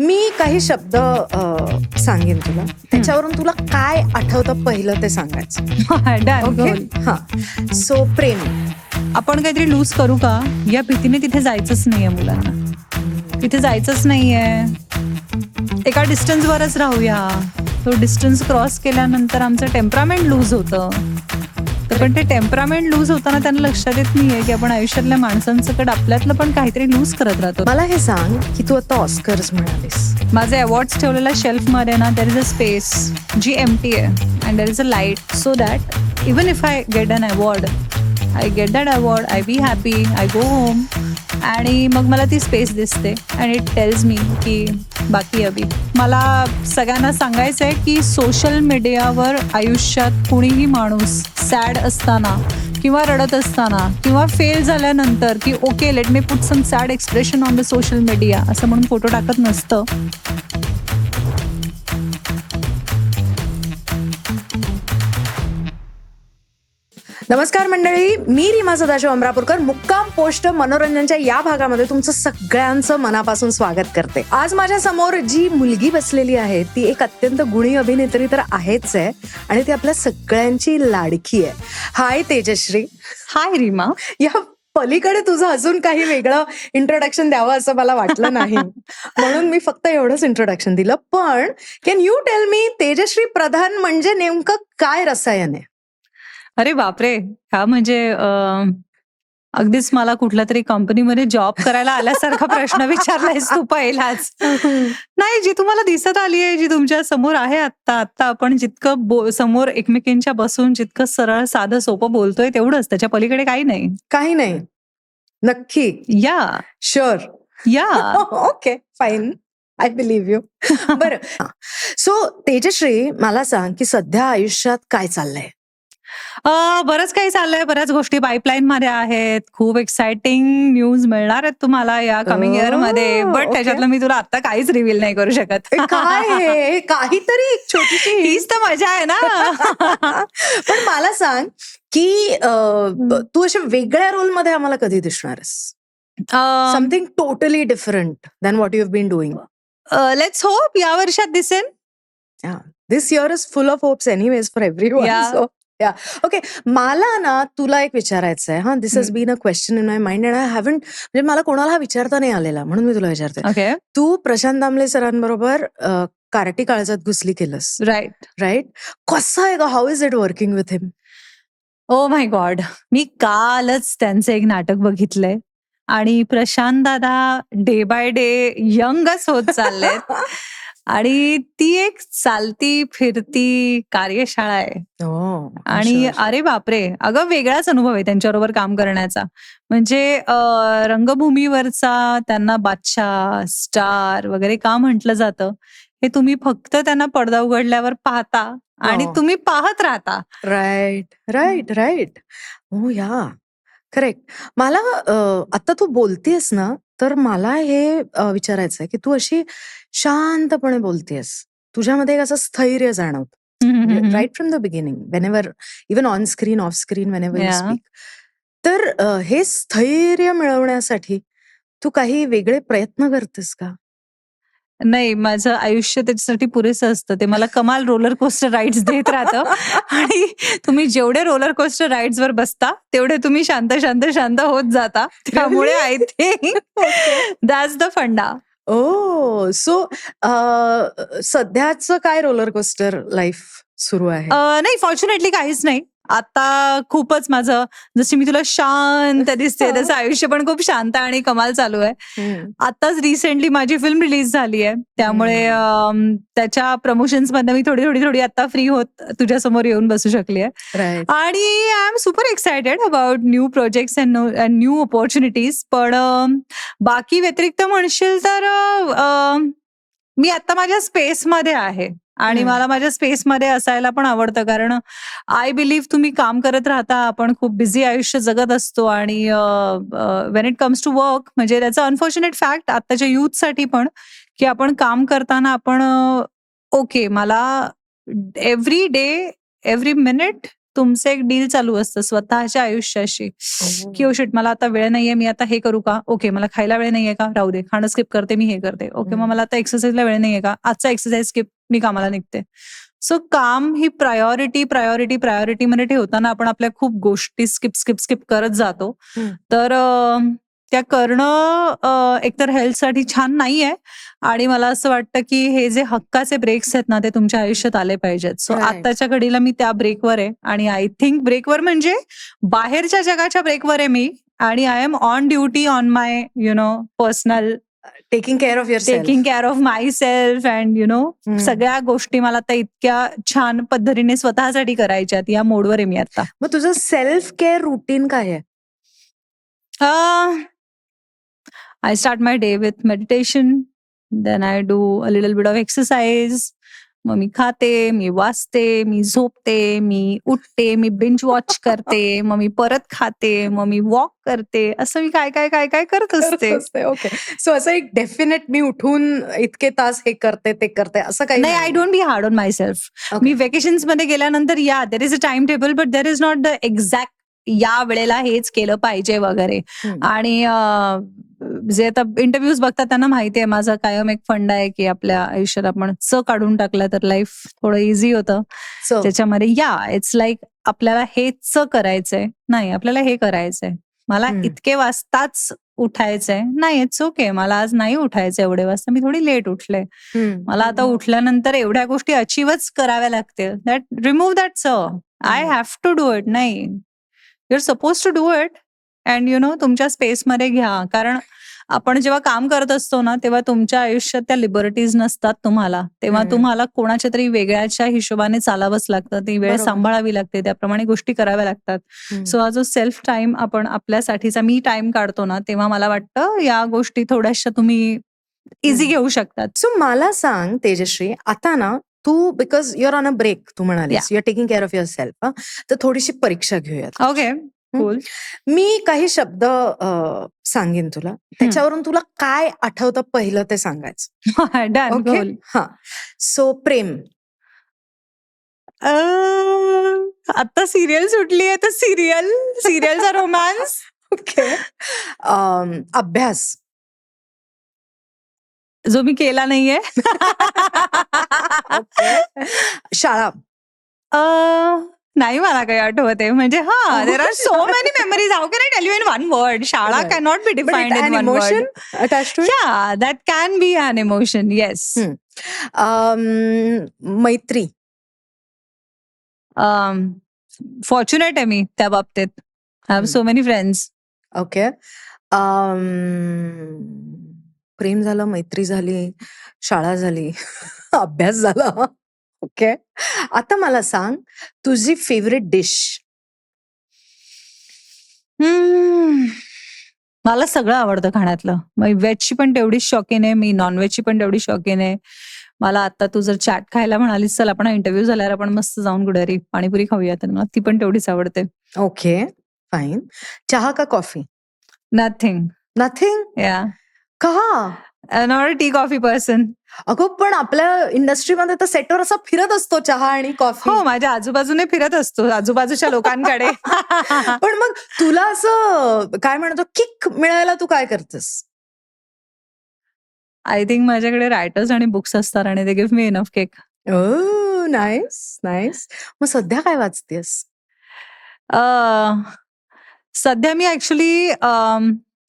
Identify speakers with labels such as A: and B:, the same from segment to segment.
A: मी काही शब्द सांगेन तुला, त्याच्यावरून तुला काय आठवतं पहिलं ते सांगायचं.
B: डन.
A: ओके, हा. सो प्रेम.
B: आपण काहीतरी लूज करू का या भीतीने तिथे जायचंच नाहीये मुलांना. तिथे जायचंच नाहीये. एका डिस्टन्सवरच राहूया. तो डिस्टन्स क्रॉस केल्यानंतर आमचं टेम्परामेंट लूज होतं. पण ते टेम्परामेंट लूज होताना त्यांना लक्षात येत नाहीये की आपण आयुष्यातल्या माणसांकडे आपल्यातलं पण काहीतरी लूज करत राहतो.
A: मला हे सांग की तू आता ऑस्कर्स म्हणालीस.
B: माझे अवॉर्ड्स ठेवलेल्या शेल्फमध्ये ना देर इज अ स्पेस जी एम्प्टी आहे and there is a light so that even if I get an award I get that award I be happy I go home आणि मग मला ती स्पेस दिसते अँड इट टेल्स मी की बाकी अभी. मला सगळ्यांना सांगायचं आहे की सोशल मीडियावर आयुष्यात कुणीही माणूस सॅड असताना किंवा रडत असताना किंवा फेल झाल्यानंतर की okay let me put some sad expression on the social media असं म्हणून फोटो टाकत नसतं.
A: नमस्कार मंडळी, मी रीमा सदाशिव अमरापूरकर मुक्काम पोस्ट मनोरंजनच्या या भागामध्ये तुमचं सगळ्यांचं मनापासून स्वागत करते. आज माझ्या समोर जी मुलगी बसलेली आहे ती एक अत्यंत गुणी अभिनेत्री तर आहेच आहे आणि ती आपल्या सगळ्यांची लाडकी आहे. हाय तेजश्री.
B: हाय रीमा.
A: या पलीकडे तुझं अजून काही वेगळं इंट्रोडक्शन द्यावं असं मला वाटलं नाही, म्हणून मी फक्त एवढंच इंट्रोडक्शन दिलं. पण can you tell me Tejashri Pradhan म्हणजे नेमकं काय रसायन आहे?
B: अरे बापरे, हा म्हणजे अगदीच मला कुठल्या तरी कंपनीमध्ये जॉब करायला आल्यासारखा प्रश्न विचारलायस तू पहिलाच. नाही, जी तुम्हाला दिसत आली आहे, जी तुमच्या समोर आहे आता आपण जितकं समोर एकमेकींच्या बसून जितकं सरळ साधं सोपं बोलतोय तेवढंच, त्याच्या पलीकडे काही नाही.
A: काही नाही. नक्की?
B: या
A: शुअर?
B: या.
A: Okay, fine, I believe you. बरं, सो तेजश्री मला सांग की सध्या आयुष्यात काय चाललंय?
B: बरंच काही चाललंय, बऱ्याच गोष्टी पाईपलाईन मध्ये आहेत. खूप एक्साइटिंग न्यूज मिळणार आहेत तुम्हाला या कमिंग इयर मध्ये, बट त्याच्यातलं मी तुला आता काहीच रिव्हील नाही करू शकत.
A: काय आहे? काहीतरी एक छोटीशी
B: हीच तर मजा आहे ना.
A: पण मला सांग की तू अशा वेगळ्या रोल मध्ये आम्हाला कधी दिसणार आहेस? Something totally different than what you have been doing.
B: Let's hope या वर्षात दिसेल.
A: This year is full of hopes anyways for everyone. So या ओके, मला ना तुला एक विचारायचं आहे. This has been a question in my mind and I haven't, म्हणजे मला कोणाला विचारता नाही आलेला म्हणून मी तुला विचारते.
B: ओके.
A: तू प्रशांत दामले सरांबरोबर कार्टी काळजात घुसली केलंस, राईट? कसं आहे ग? How is it working with him?
B: Oh my God, मी कालच त्यांचं एक नाटक बघितलंय आणि प्रशांत दादा डे बाय डे यंगच होत चाललेत आणि ती एक चालती फिरती कार्यशाळा आहे. आणि अरे बापरे, अगं वेगळाच अनुभव आहे त्यांच्याबरोबर काम करण्याचा. म्हणजे रंगभूमीवरचा त्यांना बादशाह, स्टार वगैरे का म्हटलं जातं हे तुम्ही फक्त त्यांना पडदा उघडल्यावर पाहता आणि तुम्ही पाहत राहता.
A: राईट. हो या, करेक्ट. मला आता तू बोलतेस ना, तर मला हे विचारायचं आहे की तू अशी शांतपणे बोलतेस, तुझ्यामध्ये एक असं स्थैर्य जाणवतं right from the beginning, whenever even on screen off screen whenever you speak. तर हे स्थैर्य मिळवण्यासाठी तू काही वेगळे प्रयत्न करतेस का?
B: नाही, माझं आयुष्य त्याच्यासाठी पुरेसं असतं. ते मला कमाल रोलर कोस्टर राईड्स देत राहतं आणि तुम्ही जेवढे रोलर कोस्टर राईड्स वर बसता तेवढे तुम्ही शांत शांत शांत होत जाता. त्यामुळे आय थिंक दॅट्स द फंडा.
A: सो सध्याचं काय रोलर कोस्टर लाईफ सुरू आहे?
B: नाही, फॉर्च्युनेटली काहीच नाही. आता खूपच माझं, जशी मी तुला शांत दिसते तसं आयुष्य पण खूप शांत आणि कमाल चालू आहे. आताच रिसेंटली माझी फिल्म रिलीज झाली आहे, त्यामुळे त्याच्या प्रमोशन्स मध्ये मी थोडी आता फ्री होत तुझ्या समोर येऊन बसू शकली आहे आणि I am super excited about new projects and new opportunities. पण बाकी व्यतिरिक्त म्हणशील तर मी आता माझ्या स्पेसमध्ये आहे आणि मला माझ्या स्पेसमध्ये असायला पण आवडतं, कारण आय बिलीव्ह तुम्ही काम करत राहता, आपण खूप बिझी आयुष्य जगत असतो आणि when it comes to work, म्हणजे त्याचं अनफॉर्च्युनेट फॅक्ट आताच्या युथसाठी पण, की आपण काम करताना आपण ओके मला एव्हरी डे एव्हरी मिनिट तुमचं एक डील चालू असतं स्वतःच्या आयुष्याशी, की ओ शिट मला आता वेळ नाहीये, मी आता हे करू का? ओके मला खायला वेळ नाहीये का? राहू दे, खाणं स्किप करते, मी हे करते. ओके मग मला आता एक्सरसाइजला वेळ नाहीये का? आजचा एक्सरसाइज स्किप, मी कामाला निघते. सो काम ही प्रायोरिटी मध्ये ठेवताना आपण आपल्या खूप गोष्टी स्किप करत जातो. तर त्या करणं एकतर हेल्थसाठी छान नाहीये आणि मला असं वाटतं की हे जे हक्काचे ब्रेक्स आहेत ना ते तुमच्या आयुष्यात आले पाहिजेत. So
A: Right.
B: आत्ताच्या घडीला मी त्या ब्रेकवर आहे आणि आय थिंक ब्रेकवर म्हणजे बाहेरच्या जगाच्या ब्रेकवर आहे मी आणि I am on duty on my personal
A: taking care of your
B: taking care of myself and सगळ्या गोष्टी मला आता इतक्या छान पद्धतीने स्वतःसाठी करायच्यात. या मोडवर आहे मी आता.
A: मग तुझं सेल्फ केअर रुटीन काय आहे?
B: I start my day with meditation. Then I do a little bit of exercise. मग मी खाते, मी वाचते, मी झोपते, मी उठते, मी बिंज वॉच करते, मग मी परत खाते, मग मी वॉक करते. असं मी काय करत असते.
A: ओके. सो असं एक डेफिनेट मी उठून इतके तास हे करते ते करते असं काही
B: नाही, I don't be hard on my self. Me vacations मध्ये गेल्यानंतर देर is a time table but there is not the exact या वेळेला हेच केलं पाहिजे वगैरे. आणि जे आता इंटरव्ह्यूज बघतात त्यांना माहिती आहे माझा कायम एक फंड आहे की आपल्या आयुष्यात आपण काढून टाकलं तर लाईफ थोडं इझी होतं. त्याच्यामध्ये इट्स लाईक आपल्याला हेच करायचंय, नाही आपल्याला हे करायचंय, मला इतके वाजताच उठायचंय, नाही इट्स ओके मला आज नाही उठायचं एवढे वाजता, मी थोडी लेट उठले, मला आता उठल्यानंतर एवढ्या गोष्टी अचीवच कराव्या लागतील. That remove that I have to do it. नाही, you are suppose to do it and तुमच्या स्पेसमध्ये घ्या. कारण आपण जेव्हा काम करत असतो ना तेव्हा तुमच्या आयुष्यात त्या लिबर्टीज नसतात तुम्हाला, तेव्हा तुम्हाला कोणाच्या तरी वेगळ्याच्या हिशोबाने चालावंच लागतं, ती वेळ सांभाळावी लागते, त्याप्रमाणे गोष्टी कराव्या लागतात. सो हा जो सेल्फ टाइम आपण आपल्यासाठीचा मी टाइम काढतो ना तेव्हा मला वाटतं या गोष्टी थोड्याशा तुम्ही इझी घेऊ शकतात.
A: सो मला सांग तेजश्री, आता ना तू because you're on a break, तू म्हणालीस you are taking care of yourself, तर थोडीशी परीक्षा घेऊयात.
B: Okay cool.
A: मी काही शब्द सांगेन तुला, त्याच्यावरून तुला काय आठवतं पहिलं ते सांगायचं.
B: डन.
A: ओके. हा. सो प्रेम.
B: आता सिरियल सुटली आहे तर सिरियलचा रोमांस.
A: ओके. अभ्यास.
B: जो मी केला नाहीये.
A: शाळा.
B: नाही मला काही आठवत आहे, म्हणजे there are so many memories. How can I tell you in one word? शाळा cannot be defined in one word. That can be an emotion. Yes.
A: मैत्री.
B: फॉर्च्युनेट आहे मी त्या बाबतीत. I have so many friends.
A: Okay. प्रेम झालं, मैत्री झाली, शाळा झाली, अभ्यास झाला. ओके. आता मला सांग तुझी फेवरेट डिश.
B: मला सगळं आवडतं खाण्यातलं. व्हेजची पण तेवढीच शौकीन आहे मी, नॉनव्हेजची पण तेवढीच शौकीन आहे. मला आता तू जर चाट खायला म्हणालीस चल आपण इंटरव्ह्यू झाल्यावर आपण मस्त जाऊन गुडरी पाणीपुरी खाऊया, तर मला ती पण तेवढीच आवडते.
A: Okay fine. चहा का कॉफी?
B: नथिंग. या
A: का?
B: Not a tea coffee person.
A: अगं पण आपल्या इंडस्ट्रीमध्ये तर सेटवर असा फिरत असतो चहा आणि कॉफी.
B: हो, माझ्या आजूबाजूने फिरत असतो, आजूबाजूच्या लोकांकडे.
A: पण मग तुला असं काय म्हणतो किक मिळायला तू काय करतेस?
B: आय थिंक माझ्याकडे रायटर्स आणि बुक्स असतात आणि they give me enough kick.
A: Oh nice nice. मग सध्या काय वाचतेस?
B: सध्या मी ऍक्च्युली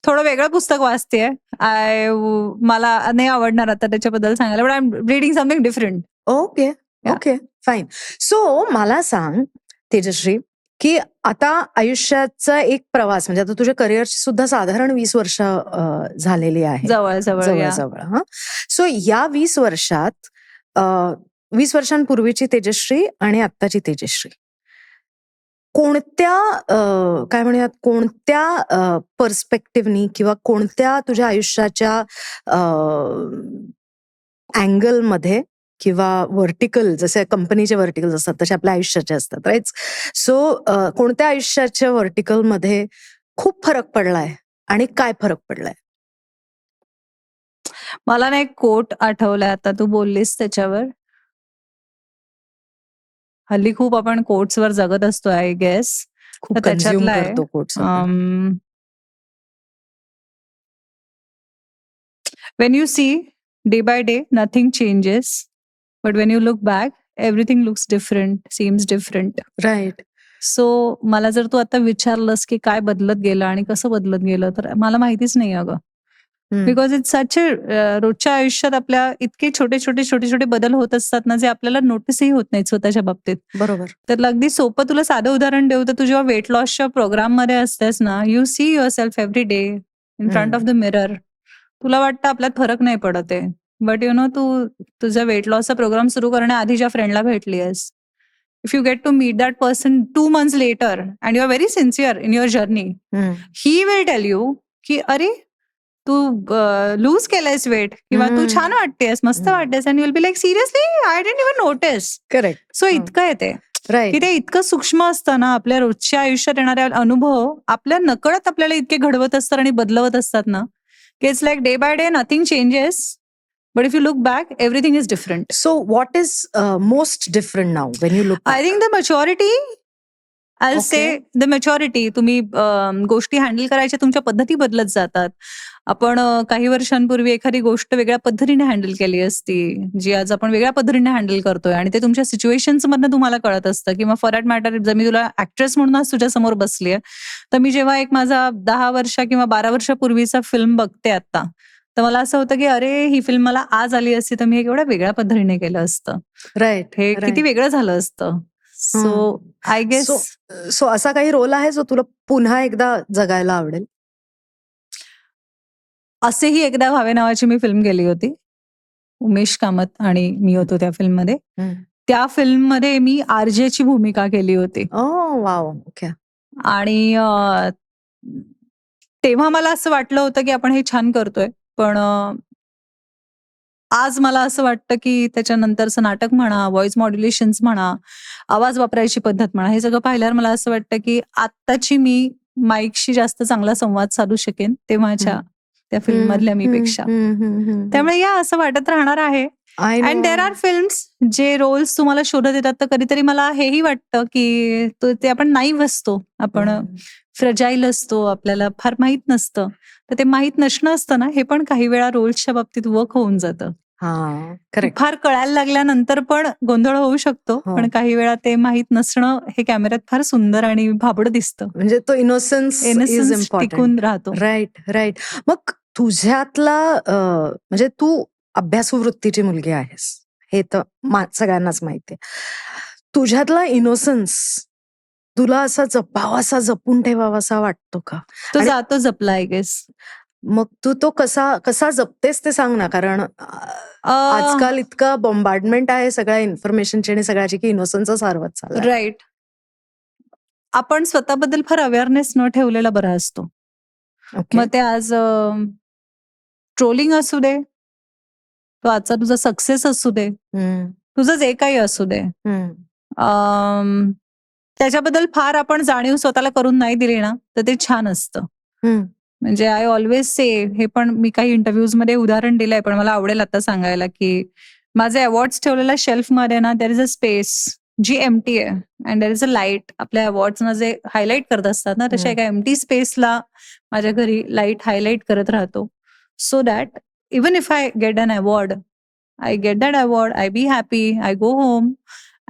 B: थोडं वेगळं पुस्तक वाचतेय. मला नाही आवडणार आता त्याच्याबद्दल सांगायला, but I am reading something different.
A: Okay okay fine. So मला सांग तेजश्री, की आता आयुष्याचा एक प्रवास, म्हणजे आता तुझ्या करिअरची सुद्धा साधारण 20 वर्ष झालेली आहे जवळ. सो या 20 वर्षात 20 वर्षांपूर्वीची तेजश्री आणि आत्ताची तेजश्री कोणत्या काय म्हणूयात कोणत्या पर्स्पेक्टिव्हनी किंवा कोणत्या तुझ्या आयुष्याच्या अँगलमध्ये किंवा व्हर्टिकल, जसे कंपनीचे व्हर्टिकल्स असतात तसे आपल्या आयुष्याचे असतात राईट. सो कोणत्या आयुष्याच्या व्हर्टिकलमध्ये खूप फरक पडलाय आणि काय फरक पडलाय?
B: मला ना एक कोट आठवलाय आता तू बोललीस त्याच्यावर. हल्ली खूप आपण कोट्सवर जगत असतो आय गेस.
A: खूप
B: तर
A: कन्झ्युम
B: त्याच्यातला आहे
A: करतो quotes आपण.
B: when you see day by day nothing changes, but when you look back everything looks different, seems different.
A: Right.
B: So मला जर तू आता विचारलंस की काय बदलत गेलं आणि कसं बदलत गेलं, तर मला माहितीच नाही अगं. बिकॉज इट्स सच रोजच्या आयुष्यात आपल्या इतके छोटे छोटे छोटे छोटे बदल होत असतात ना, जे आपल्याला नोटीसही होत नाहीत स्वतःच्या बाबतीत.
A: बरोबर.
B: तर अगदी सोपं तुला साधं उदाहरण देऊ तर, तू जेव्हा वेट लॉसच्या प्रोग्राम मध्ये असतेस ना, you see your self every day in front of the mirror. तुला वाटतं आपल्यात फरक नाही पडत आहे, बट यु नो तू तुझा वेट लॉसचा प्रोग्राम सुरू करण्याआधी फ्रेंडला भेटली आहेस. If you get to meet that person 2 months later and you are very sincere in your journey, he will tell you की अरे तू लूज केलंयस वेट, किंवा तू छान वाटतेस, मस्त वाटतेस, and you will be like seriously I didn't even notice.
A: Correct.
B: So इतकं येते की
A: राईट.
B: ते इतकं सूक्ष्म असतं ना, आपल्या रोजच्या आयुष्यात येणारे अनुभव आपल्या नकळत आपल्याला इतके घडवत असतात आणि बदलवत असतात ना, की it's like day by day nothing changes, but if you look back everything is different.
A: So what is most different now when you look?
B: I think the maturity, I say the maturity. तुम्ही गोष्टी handle करायच्या तुमच्या पद्धती बदलत जातात. आपण काही वर्षांपूर्वी एखादी गोष्ट वेगळ्या पद्धतीने हँडल केली असती, जी आज आपण वेगळ्या पद्धतीने हँडल करतोय, आणि ते तुमच्या सिच्युएशन्स मधनं तुम्हाला कळत असतं. किंवा फॉर दॅट मॅटर, जर मी तुला ऍक्ट्रेस म्हणून आज तुझ्या समोर बसलीये, तर मी जेव्हा एक माझा 10 वर्ष किंवा 12 वर्षापूर्वीचा फिल्म बघते आता, तर मला असं होतं की अरे ही फिल्म मला आज आली असती तर मी हे केवढ्या वेगळ्या पद्धतीने केलं असतं,
A: राईट.
B: हे किती वेगळं झालं असतं. सो आय गेस
A: सो असा काही रोल आहे जो तुला पुन्हा एकदा जगायला आवडेल?
B: असेही एकदा व्हावे नावाची मी फिल्म केली होती. उमेश कामत आणि मी होतो त्या फिल्ममध्ये. त्या फिल्ममध्ये मी आरजेची भूमिका केली होती.
A: वाव. ओके.
B: आणि तेव्हा मला असं वाटलं होतं की आपण हे छान करतोय, पण आज मला असं वाटतं की त्याच्यानंतरचं नाटक म्हणा, व्हॉइस मॉड्युलेशन्स म्हणा, आवाज वापरायची पद्धत म्हणा, हे सगळं पाहिल्यावर मला असं वाटतं की आत्ताची मी माईकशी जास्त चांगला संवाद साधू शकेन तेव्हाच्या त्या फिल्म मधल्या मीपेक्षा. त्यामुळे या असं वाटत राहणार आहे. अँड देर आर फिल्म्स जे रोल्स तुम्हाला शोधत येतात, तर कधीतरी मला हेही वाटतं की ते आपण नाईव्ह असतो, आपण फ्रजाईल असतो, आपल्याला फार माहित नसतं. तर ते माहित नसणं असतं ना, हे पण काही वेळा रोल्सच्या बाबतीत वर्क होऊन जातं. फार कळायला लागल्यानंतर पण गोंधळ होऊ शकतो, पण काही वेळा ते माहित नसणं हे कॅमेऱ्यात फार सुंदर आणि भाबडं दिसतं.
A: म्हणजे तो इनोसन्स
B: टिकून राहतो.
A: राईट. राईट. मग तुझ्यातला म्हणजे तू अभ्यासू वृत्तीची मुलगी आहेस, हे तर सगळ्यांनाच माहितीये. तुझ्यातला इनोसन्स तुला असा जपावासा, जपून ठेवावासा वाटतो का?
B: तो जातो जपला आय गेस.
A: मग तू तो कसा जपतेस ते सांग ना, कारण आजकाल इतका बॉम्बार्डमेंट आहे सगळ्या इन्फॉर्मेशनची आणि सगळ्याची, की इनोसन्सच हरवत चाललाय.
B: राईट. आपण स्वतःबद्दल फार अवेअरनेस न ठेवलेला बरा असतो. मग ते आज ट्रोलिंग असू दे, तो आजचा तुझा सक्सेस असू दे, तुझं जे काही असू दे, त्याच्याबद्दल फार आपण जाणीव स्वतःला करून नाही दिली ना, तर ते छान असतं. म्हणजे आय ऑलवेज से, हे पण मी काही इंटरव्ह्यूज मध्ये उदाहरण दिलंय, पण मला आवडेल आता सांगायला, की माझे अवॉर्ड्स ठेवलेल्या शेल्फ मध्ये ना, देर इज अ स्पेस जी एम्प्टी आहे, and there is a light. आपल्या अवॉर्ड्सना जे हायलाईट करत असतात ना, तशा एका एम्प्टी स्पेसला माझ्या घरी लाईट हायलाईट करत राहतो. So that even if I get an award, I get that award, I be happy, I go home,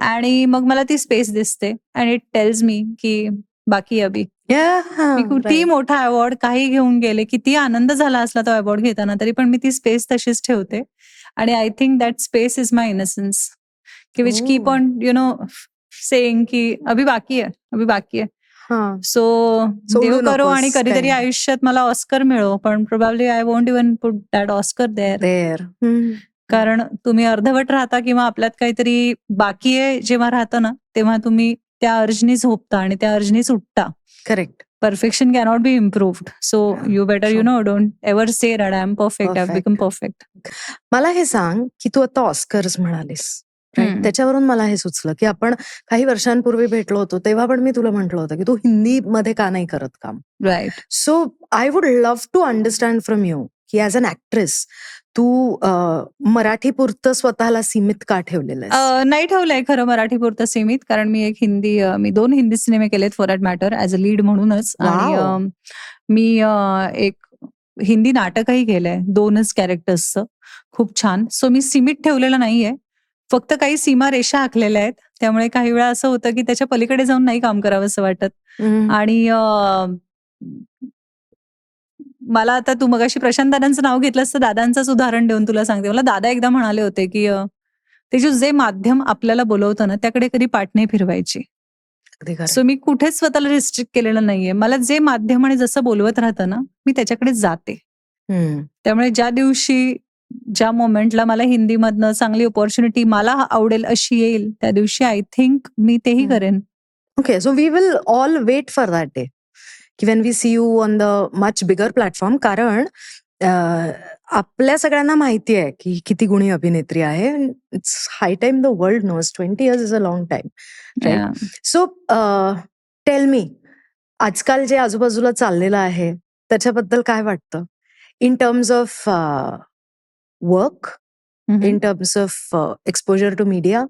B: आणि मग मला ती स्पेस दिसते अँड इट टेल्स मी की बाकी अभी. मी किती मोठा अवॉर्ड काही घेऊन गेले, किती आनंद झाला असला तो अवॉर्ड घेताना, तरी पण मी ती स्पेस तशीच ठेवते. आणि I think that space is my incense, की which keep on you know saying की अभी बाकी आहे, अभी बाकी आहे. सो देव करो आणि कधीतरी आयुष्यात मला ऑस्कर मिळो, पण probably I won't even put that Oscar there. कारण तुम्ही अर्धवट राहता किंवा आपल्यात काहीतरी बाकी आहे जेव्हा राहतं ना, तेव्हा तुम्ही त्या अर्जनी झोपता आणि त्या Arjuni सुटता.
A: Correct.
B: Perfection cannot be improved. So you better, don't ever say that I am perfect. I've become perfect.
A: मला हे सांग की तू आता ऑस्कर्स म्हणालीस, त्याच्यावरून मला हे सुचलं की आपण काही वर्षांपूर्वी भेटलो होतो, तेव्हा पण मी तुला म्हटलं होतं की तू हिंदी मध्ये का नाही करत काम.
B: Right.
A: So I would love to understand from you की ॲज अन ऍक्ट्रेस तू मराठी पुरतं स्वतःला सीमित का ठेवलेलं आहेस?
B: नाही ठेवलंय खरं मराठी पुरतं सीमित, कारण मी 2 हिंदी सिनेमे केलेत for that matter as a lead म्हणूनच. आणि
A: वाव.
B: मी एक हिंदी नाटकही केलंय 2च कॅरेक्टर्सचं. खूप छान. सो मी सीमित ठेवलेलं नाहीये. फक्त काही सीमारेषा आखलेल्या आहेत. त्यामुळे काही वेळा असं होतं की त्याच्या पलीकडे जाऊन नाही काम करावंसं वाटत. आणि मला आता तू मगाशी प्रशांत दादांचं नाव घेतलंस तर दादांचंच उदाहरण देऊन तुला सांगते. मला दादा एकदा म्हणाले होते की ते जे माध्यम आपल्याला बोलवतं ना त्याकडे कधी पाठ नाही फिरवायची.
A: अगदी खरं.
B: सो मी कुठेच स्वतःला रिस्ट्रिक्ट केलेलं नाहीये. मला जे माध्यम आणि जसं बोलवत राहतं ना मी त्याच्याकडे जाते. त्यामुळे ज्या दिवशी ज्या मोमेंटला मला हिंदीमधनं चांगली अपॉर्च्युनिटी मला आवडेल अशी येईल त्या दिवशी आय थिंक मी तेही करेन.
A: Okay, so we will all wait for that day की when we see you on the much bigger platform. कारण आपल्या सगळ्यांना माहिती आहे की किती गुणी अभिनेत्री आहे. It's high time the world knows. 20 years is a long time, right? So tell me, आजकाल जे आजूबाजूला चाललेलं आहे त्याच्याबद्दल काय वाटतं? In terms of work, in terms of exposure to media,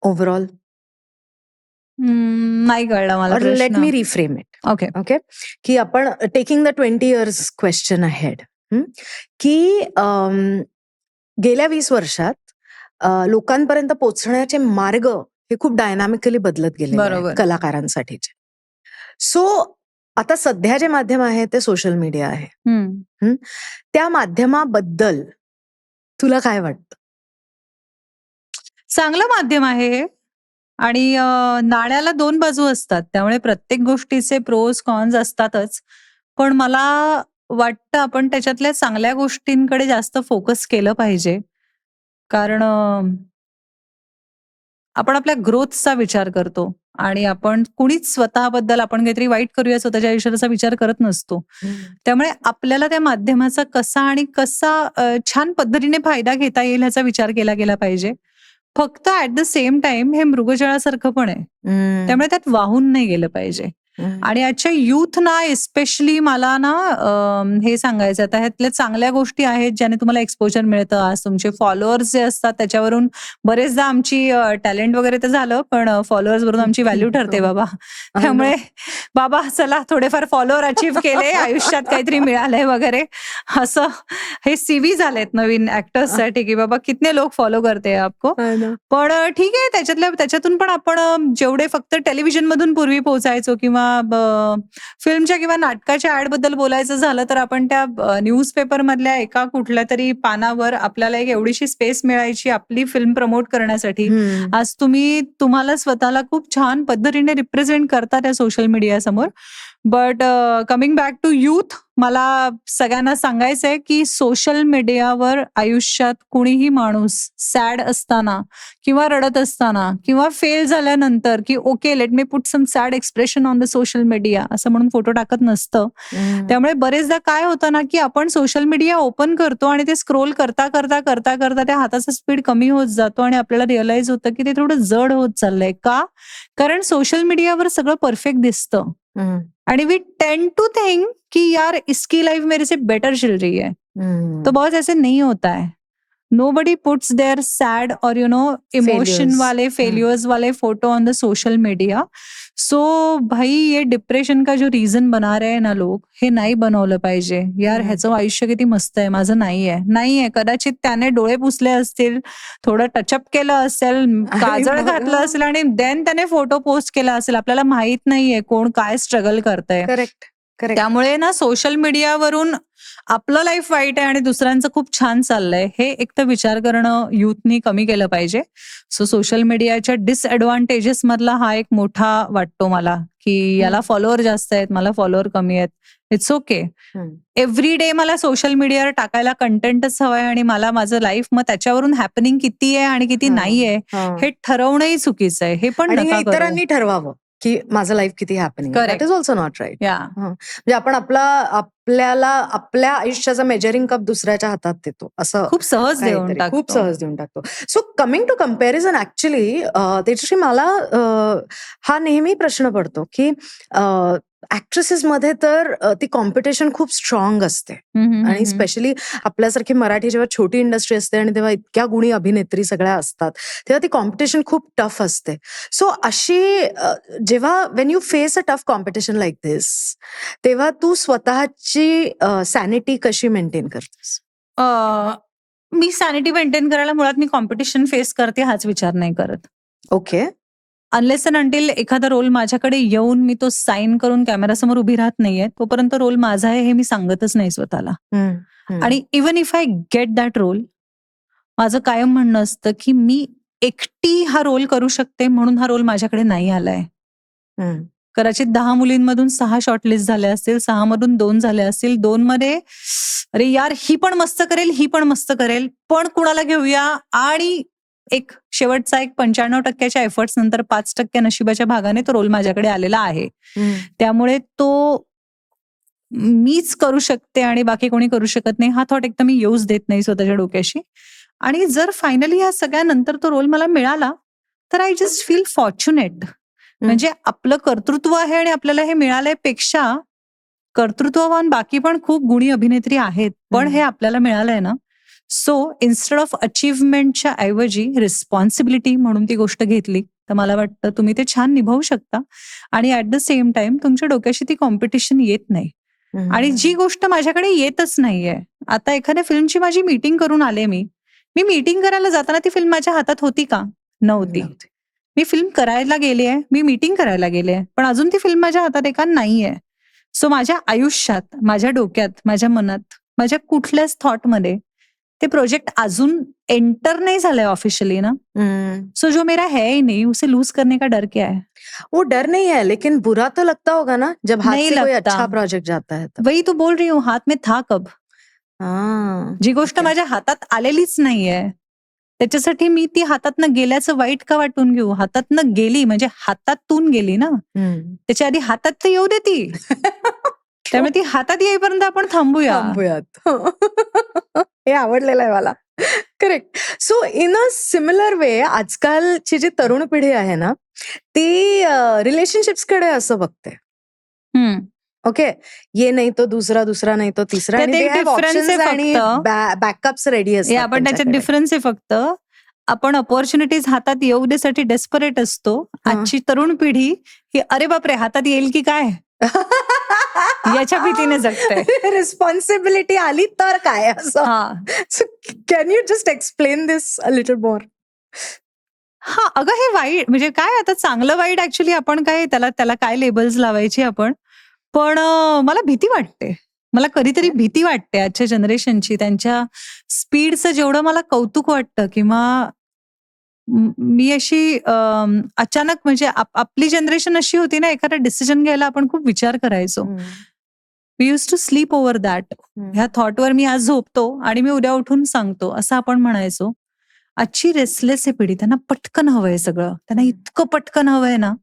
A: overall?
B: नाही कळला मला
A: Or let
B: प्रश्न.
A: me reframe it.
B: Okay.
A: Okay, की आपण taking the 20 years question ahead, की गेल्या 20 वर्षात लोकांपर्यंत पोहोचण्याचे मार्ग हे खूप डायनामिकली बदलत गेले
B: बरोबर.
A: कलाकारांसाठीचे. सो आता सध्या जे माध्यम आहे ते सोशल मीडिया आहे. त्या माध्यमाबद्दल तुला काय वाटतं?
B: चांगलं माध्यम आहे हे. आणि नाण्याला 2 बाजू असतात. त्यामुळे प्रत्येक गोष्टीचे प्रोज कॉन्स असतातच. पण मला वाटतं आपण त्याच्यातल्या चांगल्या गोष्टींकडे जास्त फोकस केलं पाहिजे. कारण आपण आपल्या ग्रोथचा विचार करतो आणि आपण कुणीच स्वतःबद्दल आपण काहीतरी वाईट करूया स्वतःच्या आयुष्यात असा विचार करत नसतो. त्यामुळे आपल्याला त्या माध्यमाचा कसा छान पद्धतीने फायदा घेता येईल ह्याचा विचार केला गेला पाहिजे. फक्त ऍट द सेम टाइम हे मृगजळासारखं पण आहे. त्यामुळे त्यात वाहून नाही गेलं पाहिजे. आणि आजच्या युथना एस्पेशली मला ना हे सांगायचं आता ह्यातल्या चांगल्या गोष्टी आहेत ज्याने तुम्हाला एक्सपोजर मिळतं. आज तुमचे फॉलोअर्स जे असतात त्याच्यावरून बरेचदा आमची टॅलेंट वगैरे तर झालं पण फॉलोअर्स वरून आमची व्हॅल्यू ठरते बाबा. त्यामुळे बाबा चला थोडेफार फॉलोअर अचीव्ह केले आयुष्यात काहीतरी मिळालंय वगैरे असं हे सीव्ही झालेत नवीन ऍक्टर्ससाठी की बाबा कितने लोक फॉलो करते आपको. पण ठीक आहे त्याच्यातून पण आपण जेवढे फक्त टेलिव्हिजन मधून पूर्वी पोहोचायचो किंवा फिल्मच्या किंवा नाटकाच्या ऍड बद्दल बोलायचं झालं तर आपण त्या न्यूजपेपर मधल्या एका कुठल्या तरी पानावर आपल्याला एक एवढीशी स्पेस मिळायची आपली फिल्म प्रमोट करण्यासाठी. आज तुम्हाला स्वतःला खूप छान पद्धतीने रिप्रेझेंट करता त्या सोशल मीडिया समोर. But coming back to youth, मला सगळ्यांना सांगायचंय की सोशल मीडियावर आयुष्यात कुणीही माणूस सॅड असताना किंवा रडत असताना किंवा फेल झाल्यानंतर की okay let me put some sad expression on the social media असं म्हणून फोटो टाकत नसतं. त्यामुळे बरेचदा काय होतं ना की आपण सोशल मीडिया ओपन करतो आणि ते स्क्रोल करता करता करता करता त्या हाताचा स्पीड कमी होत जातो आणि आपल्याला रिअलाइज होतं की ते थोडं जड होत चाललंय. का? कारण सोशल मीडियावर सगळं परफेक्ट दिसतं आणि वी टेंड टू थिंक कि यार इसकी लाइफ मेरे से बेटर चल रही है. तो बहुत ऐसे नहीं होता है. Nobody puts their sad or emotion वाले फेलियर्स वाले photo on the social media. So भाई ये डिप्रेशन का जो रीजन बना रहे हैं ना लोग, हे नाही बनवलं पाहिजे. यार ह्याचं आयुष्य किती मस्त आहे, माझं नाहीये. कदाचित त्याने डोळे पुसले असतील, थोडं टचअप केलं असेल, काजळ घातलं असेल आणि देन त्याने फोटो पोस्ट केला असेल. आपल्याला माहित नाहीये कोण काय स्ट्रगल करतंय.
A: करेक्ट.
B: त्यामुळे ना सोशल मीडियावरून आपलं लाईफ वाईट आहे आणि दुसऱ्यांचं खूप छान चाललंय हे एक तर विचार करणं युथनी कमी केलं पाहिजे. सो सोशल मीडियाच्या डिसएडव्हान्टेजेस मधला हा एक मोठा वाटतो मला की याला फॉलोअर जास्त आहेत, मला फॉलोअर कमी आहेत. It's okay. एव्हरी डे मला सोशल मीडियावर टाकायला कंटेंटच हवाय आणि मला माझं लाईफ मग त्याच्यावरून हॅपनिंग किती आहे आणि किती नाहीये हे ठरवणंही चुकीचं आहे. हे पण नका करू.
A: इतरांनी ठरवावं की माझं लाईफ किती happening. That is also not right. म्हणजे आपण आपल्याला आपल्या आयुष्याचा मेजरिंग कप दुसऱ्याच्या हातात देतो असं
B: खूप सहज
A: देऊन टाकतो. So coming to comparison, actually Tejashri मला हा नेहमी प्रश्न पडतो की ऍक्ट्रेसेस मध्ये तर ती कॉम्पिटिशन खूप स्ट्रॉंग असते आणि स्पेशली आपल्यासारखी मराठी जेव्हा छोटी इंडस्ट्री असते आणि तेव्हा इतक्या गुणी अभिनेत्री सगळ्या असतात तेव्हा ती कॉम्पिटिशन खूप टफ असते. सो अशी जेव्हा when you face a tough competition like this तेव्हा तू स्वतःची सॅनिटी कशी मेंटेन करतेस?
B: मी सॅनिटी मेंटेन करायला मुळात मी कॉम्पिटिशन फेस करते हाच विचार नाही करत.
A: ओके.
B: अनलेस अँड अंटिल एखादा रोल माझ्याकडे येऊन मी तो साईन करून कॅमेरासमोर उभी राहत नाहीये तोपर्यंत रोल माझा आहे हे मी सांगतच नाही स्वतःला. आणि even if I get that role माझं कायम म्हणणं असतं की मी एकटी हा रोल करू शकते म्हणून हा रोल माझ्याकडे नाही आलाय. कदाचित 10 मुलींमधून 6 शॉर्टलिस्ट झाल्या असतील, 6 मधून 2 झाल्या असतील, 2 मध्ये अरे यार ही पण मस्त करेल, ही पण मस्त करेल, पण कुणाला घेऊया, आणि एक शेवटचा 95% एफर्ट्स नंतर 5% नशिबाच्या भागाने तो रोल माझ्याकडे आलेला आहे. त्यामुळे तो मीच करू शकते आणि बाकी कोणी करू शकत नाही हा थॉट एकदम मी येऊच देत नाही स्वतःच्या डोक्याशी. आणि जर फायनली या सगळ्यानंतर तो रोल मला मिळाला तर आय जस्ट फील फॉर्च्युनेट. म्हणजे आपलं कर्तृत्व आहे आणि आपल्याला हे मिळालंय पेक्षा कर्तृत्ववान बाकी पण खूप गुणी अभिनेत्री आहेत, पण हे आपल्याला मिळालंय ना. सो इन्स्टेड ऑफ अचीवमेंटच्या ऐवजी रिस्पॉन्सिबिलिटी म्हणून ती गोष्ट घेतली तर मला वाटतं तुम्ही ते छान निभावू शकता आणि ऍट द सेम टाइम तुमच्या डोक्याशी ती कॉम्पिटिशन येत नाही. आणि जी गोष्ट माझ्याकडे येतच नाहीये, आता एखाद्या फिल्मची माझी मीटिंग करून आले मी मीटिंग करायला जाताना ती फिल्म माझ्या हातात होती का? नव्हती. मी फिल्म करायला गेले आहे, मी मीटिंग करायला गेले आहे, पण अजून ती फिल्म माझ्या हातात आहे का? नाहीये. सो माझ्या आयुष्यात, माझ्या डोक्यात, माझ्या मनात, माझ्या कुठल्याच थॉटमध्ये ते प्रोजेक्ट अजून एंटर नहीं झालंय ऑफिशियली ना. सो जो मेरा है ही नहीं उसे लूज करने का डर क्या है?
A: वो डर नहीं है लेकिन बुरा तो लगता होगा ना जब हाथ
B: नहीं
A: से कोई
B: लगता.
A: अच्छा प्रोजेक्ट जाता है तब.
B: वही तो बोल रही हूँ, हाथ में था कब? जी गोष्ट
A: ओके.
B: माझ्या हातात आलेलीच नाहीये त्याच्यासाठी मी ती हातातनं गेल्याचं वाईट का वाटून घेऊ? हातातनं गेली म्हणजे हातातून गेली ना. त्याच्या आधी हातात तर येऊ दे ती. त्यामुळे ती हातात येईपर्यंत आपण थांबूया.
A: हे आवडलेलं आहे मला. Correct. So in a similar way आजकालची जी तरुण पिढी आहे ना ती रिलेशनशिप्स कडे असं बघते. ओके, ये नाही तो दुसरा, दुसरा नाही तो तिसरा, आणि
B: त्यात
A: दे
B: एक
A: हॅव
B: difference आहे
A: ऑप्शन्स आणि
B: फक्त.
A: बॅकअप्स रेडी
B: हे
A: असतात
B: आपण त्याच्यात
A: त्यांच्याकडे.
B: डिफरन्स आहे फक्त. आपण अपॉर्च्युनिटीज हातात येऊ देसाठी डेस्परेट असतो. आजची तरुण पिढी ही अरे बापरे हातात येईल की काय याच्या भीतीने जगते.
A: रिस्पॉन्सिबिलिटी आली तर काय असं.
B: हा
A: can you just explain this a little more?
B: हा अगं हे वाईट म्हणजे काय आता चांगलं वाईट ऍक्च्युली आपण काय त्याला काय लेबल्स लावायची आपण. पण मला भीती वाटते. मला कधीतरी भीती वाटते आजच्या जनरेशनची. त्यांच्या स्पीडचं जेवढं मला कौतुक वाटतं किंवा मी अशी अचानक म्हणजे आपली जनरेशन अशी होती ना, एखादा डिसिजन घ्यायला आपण खूप विचार करायचो. We use to sleep over that. ह्या थॉटवर मी आज झोपतो आणि मी उद्या उठून सांगतो असं आपण म्हणायचो. आजची रेसलेस आहे पिढी, त्यांना पटकन हवंय सगळं, त्यांना इतकं पटकन हवंय ना,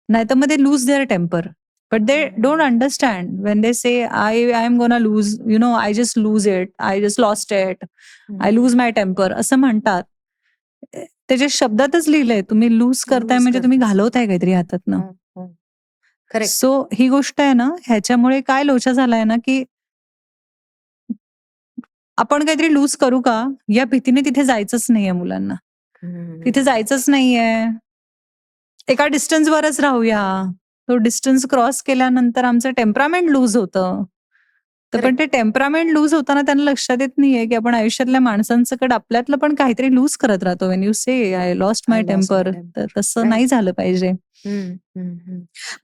B: नाही तर मग ते lose their temper. But they don't understand when they say I am gonna lose, you know, I just lose it, I just lost it, I lose my temper असं म्हणतात. त्याच्या शब्दातच लिहिलंय तुम्ही लूज करताय म्हणजे तुम्ही घालवताय काहीतरी हातातनं.
A: करेक्ट.
B: सो ही गोष्ट आहे ना, ह्याच्यामुळे काय लोचा झालाय ना की आपण काहीतरी लूज करू का या भीतीने तिथे जायचंच नाहीये मुलांना. तिथे जायचंच नाहीये. एका डिस्टन्सवरच राहूया. तो डिस्टन्स क्रॉस केल्यानंतर आमचं टेम्परामेंट लूज होतं. तर पण ते टेम्परामेंट लूज होताना त्यांना लक्षात येत नाहीये की आपण आयुष्यातल्या माणसांकडे आपल्यातलं पण काहीतरी लूज करत राहतो. When you say I lost my temper, तर तसं नाही झालं पाहिजे.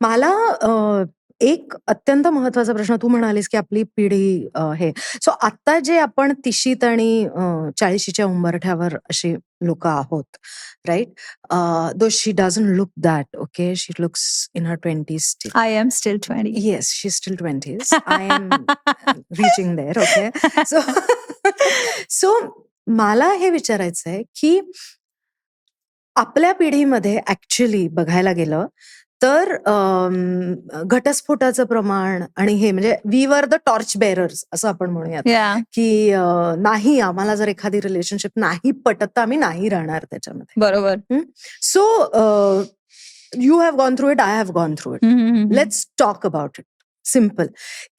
A: मला एक अत्यंत महत्वाचा प्रश्न, तू म्हणालीस की आपली पिढी हे, सो आता जे आपण 30शीत आणि 40शीच्या उंबरठ्यावर अशी लोक आहोत, right? Though she doesn't look that, okay, she looks in her 20s.
B: I am still 20.
A: Yes, she still 20s. I am reaching there. Okay. So मला हे विचारायचं आहे की आपल्या पिढीमध्ये ऍक्च्युली बघायला गेलं तर घटस्फोटाचं प्रमाण आणि हे म्हणजे we were the torch bearers असं आपण म्हणूयात की नाही, आम्हाला जर एखादी रिलेशनशिप नाही पटत तर आम्ही नाही राहणार त्याच्यामध्ये.
B: बरोबर.
A: So you have gone through it, I have gone through it. Let's talk about it. Simple.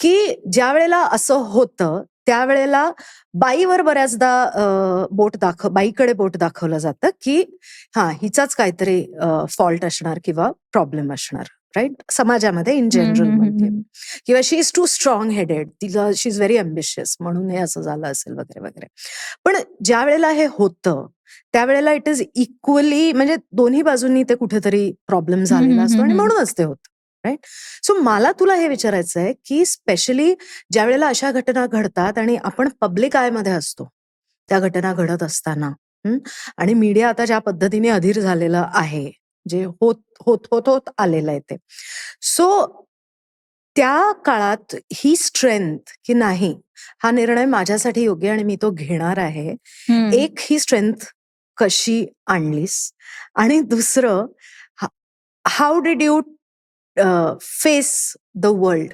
A: की ज्या वेळेला असं होतं त्यावेळेला बाईवर बऱ्याचदा बाईकडे बोट दाखवलं जातं की हा हिचाच काहीतरी फॉल्ट असणार किंवा प्रॉब्लेम असणार, राईट? समाजामध्ये इन जनरल म्हणते. किंवा शी इज टू स्ट्रॉंग हेडेड, तिला शी इज व्हेरी अम्बिशियस म्हणून हे असं झालं असेल वगैरे वगैरे. पण ज्या वेळेला हे होतं त्यावेळेला इट इज इक्वली, म्हणजे दोन्ही बाजूंनी ते कुठेतरी प्रॉब्लेम झालेला असतो आणि म्हणूनच ते होतं, राईट? सो मला तुला हे विचारायचं आहे की स्पेशली ज्या वेळेला अशा घटना घडतात आणि आपण पब्लिक आयमध्ये असतो त्या घटना घडत असताना, आणि मीडिया आता ज्या पद्धतीने अधीर झालेलं आहे, जे होत होत होत होत आलेलं आहे ते, सो त्या काळात ही स्ट्रेंथ की नाही हा निर्णय माझ्यासाठी योग्य आणि मी तो घेणार आहे, एक ही स्ट्रेंथ कशी आणलीस? आणि दुसरं, how did you face the world?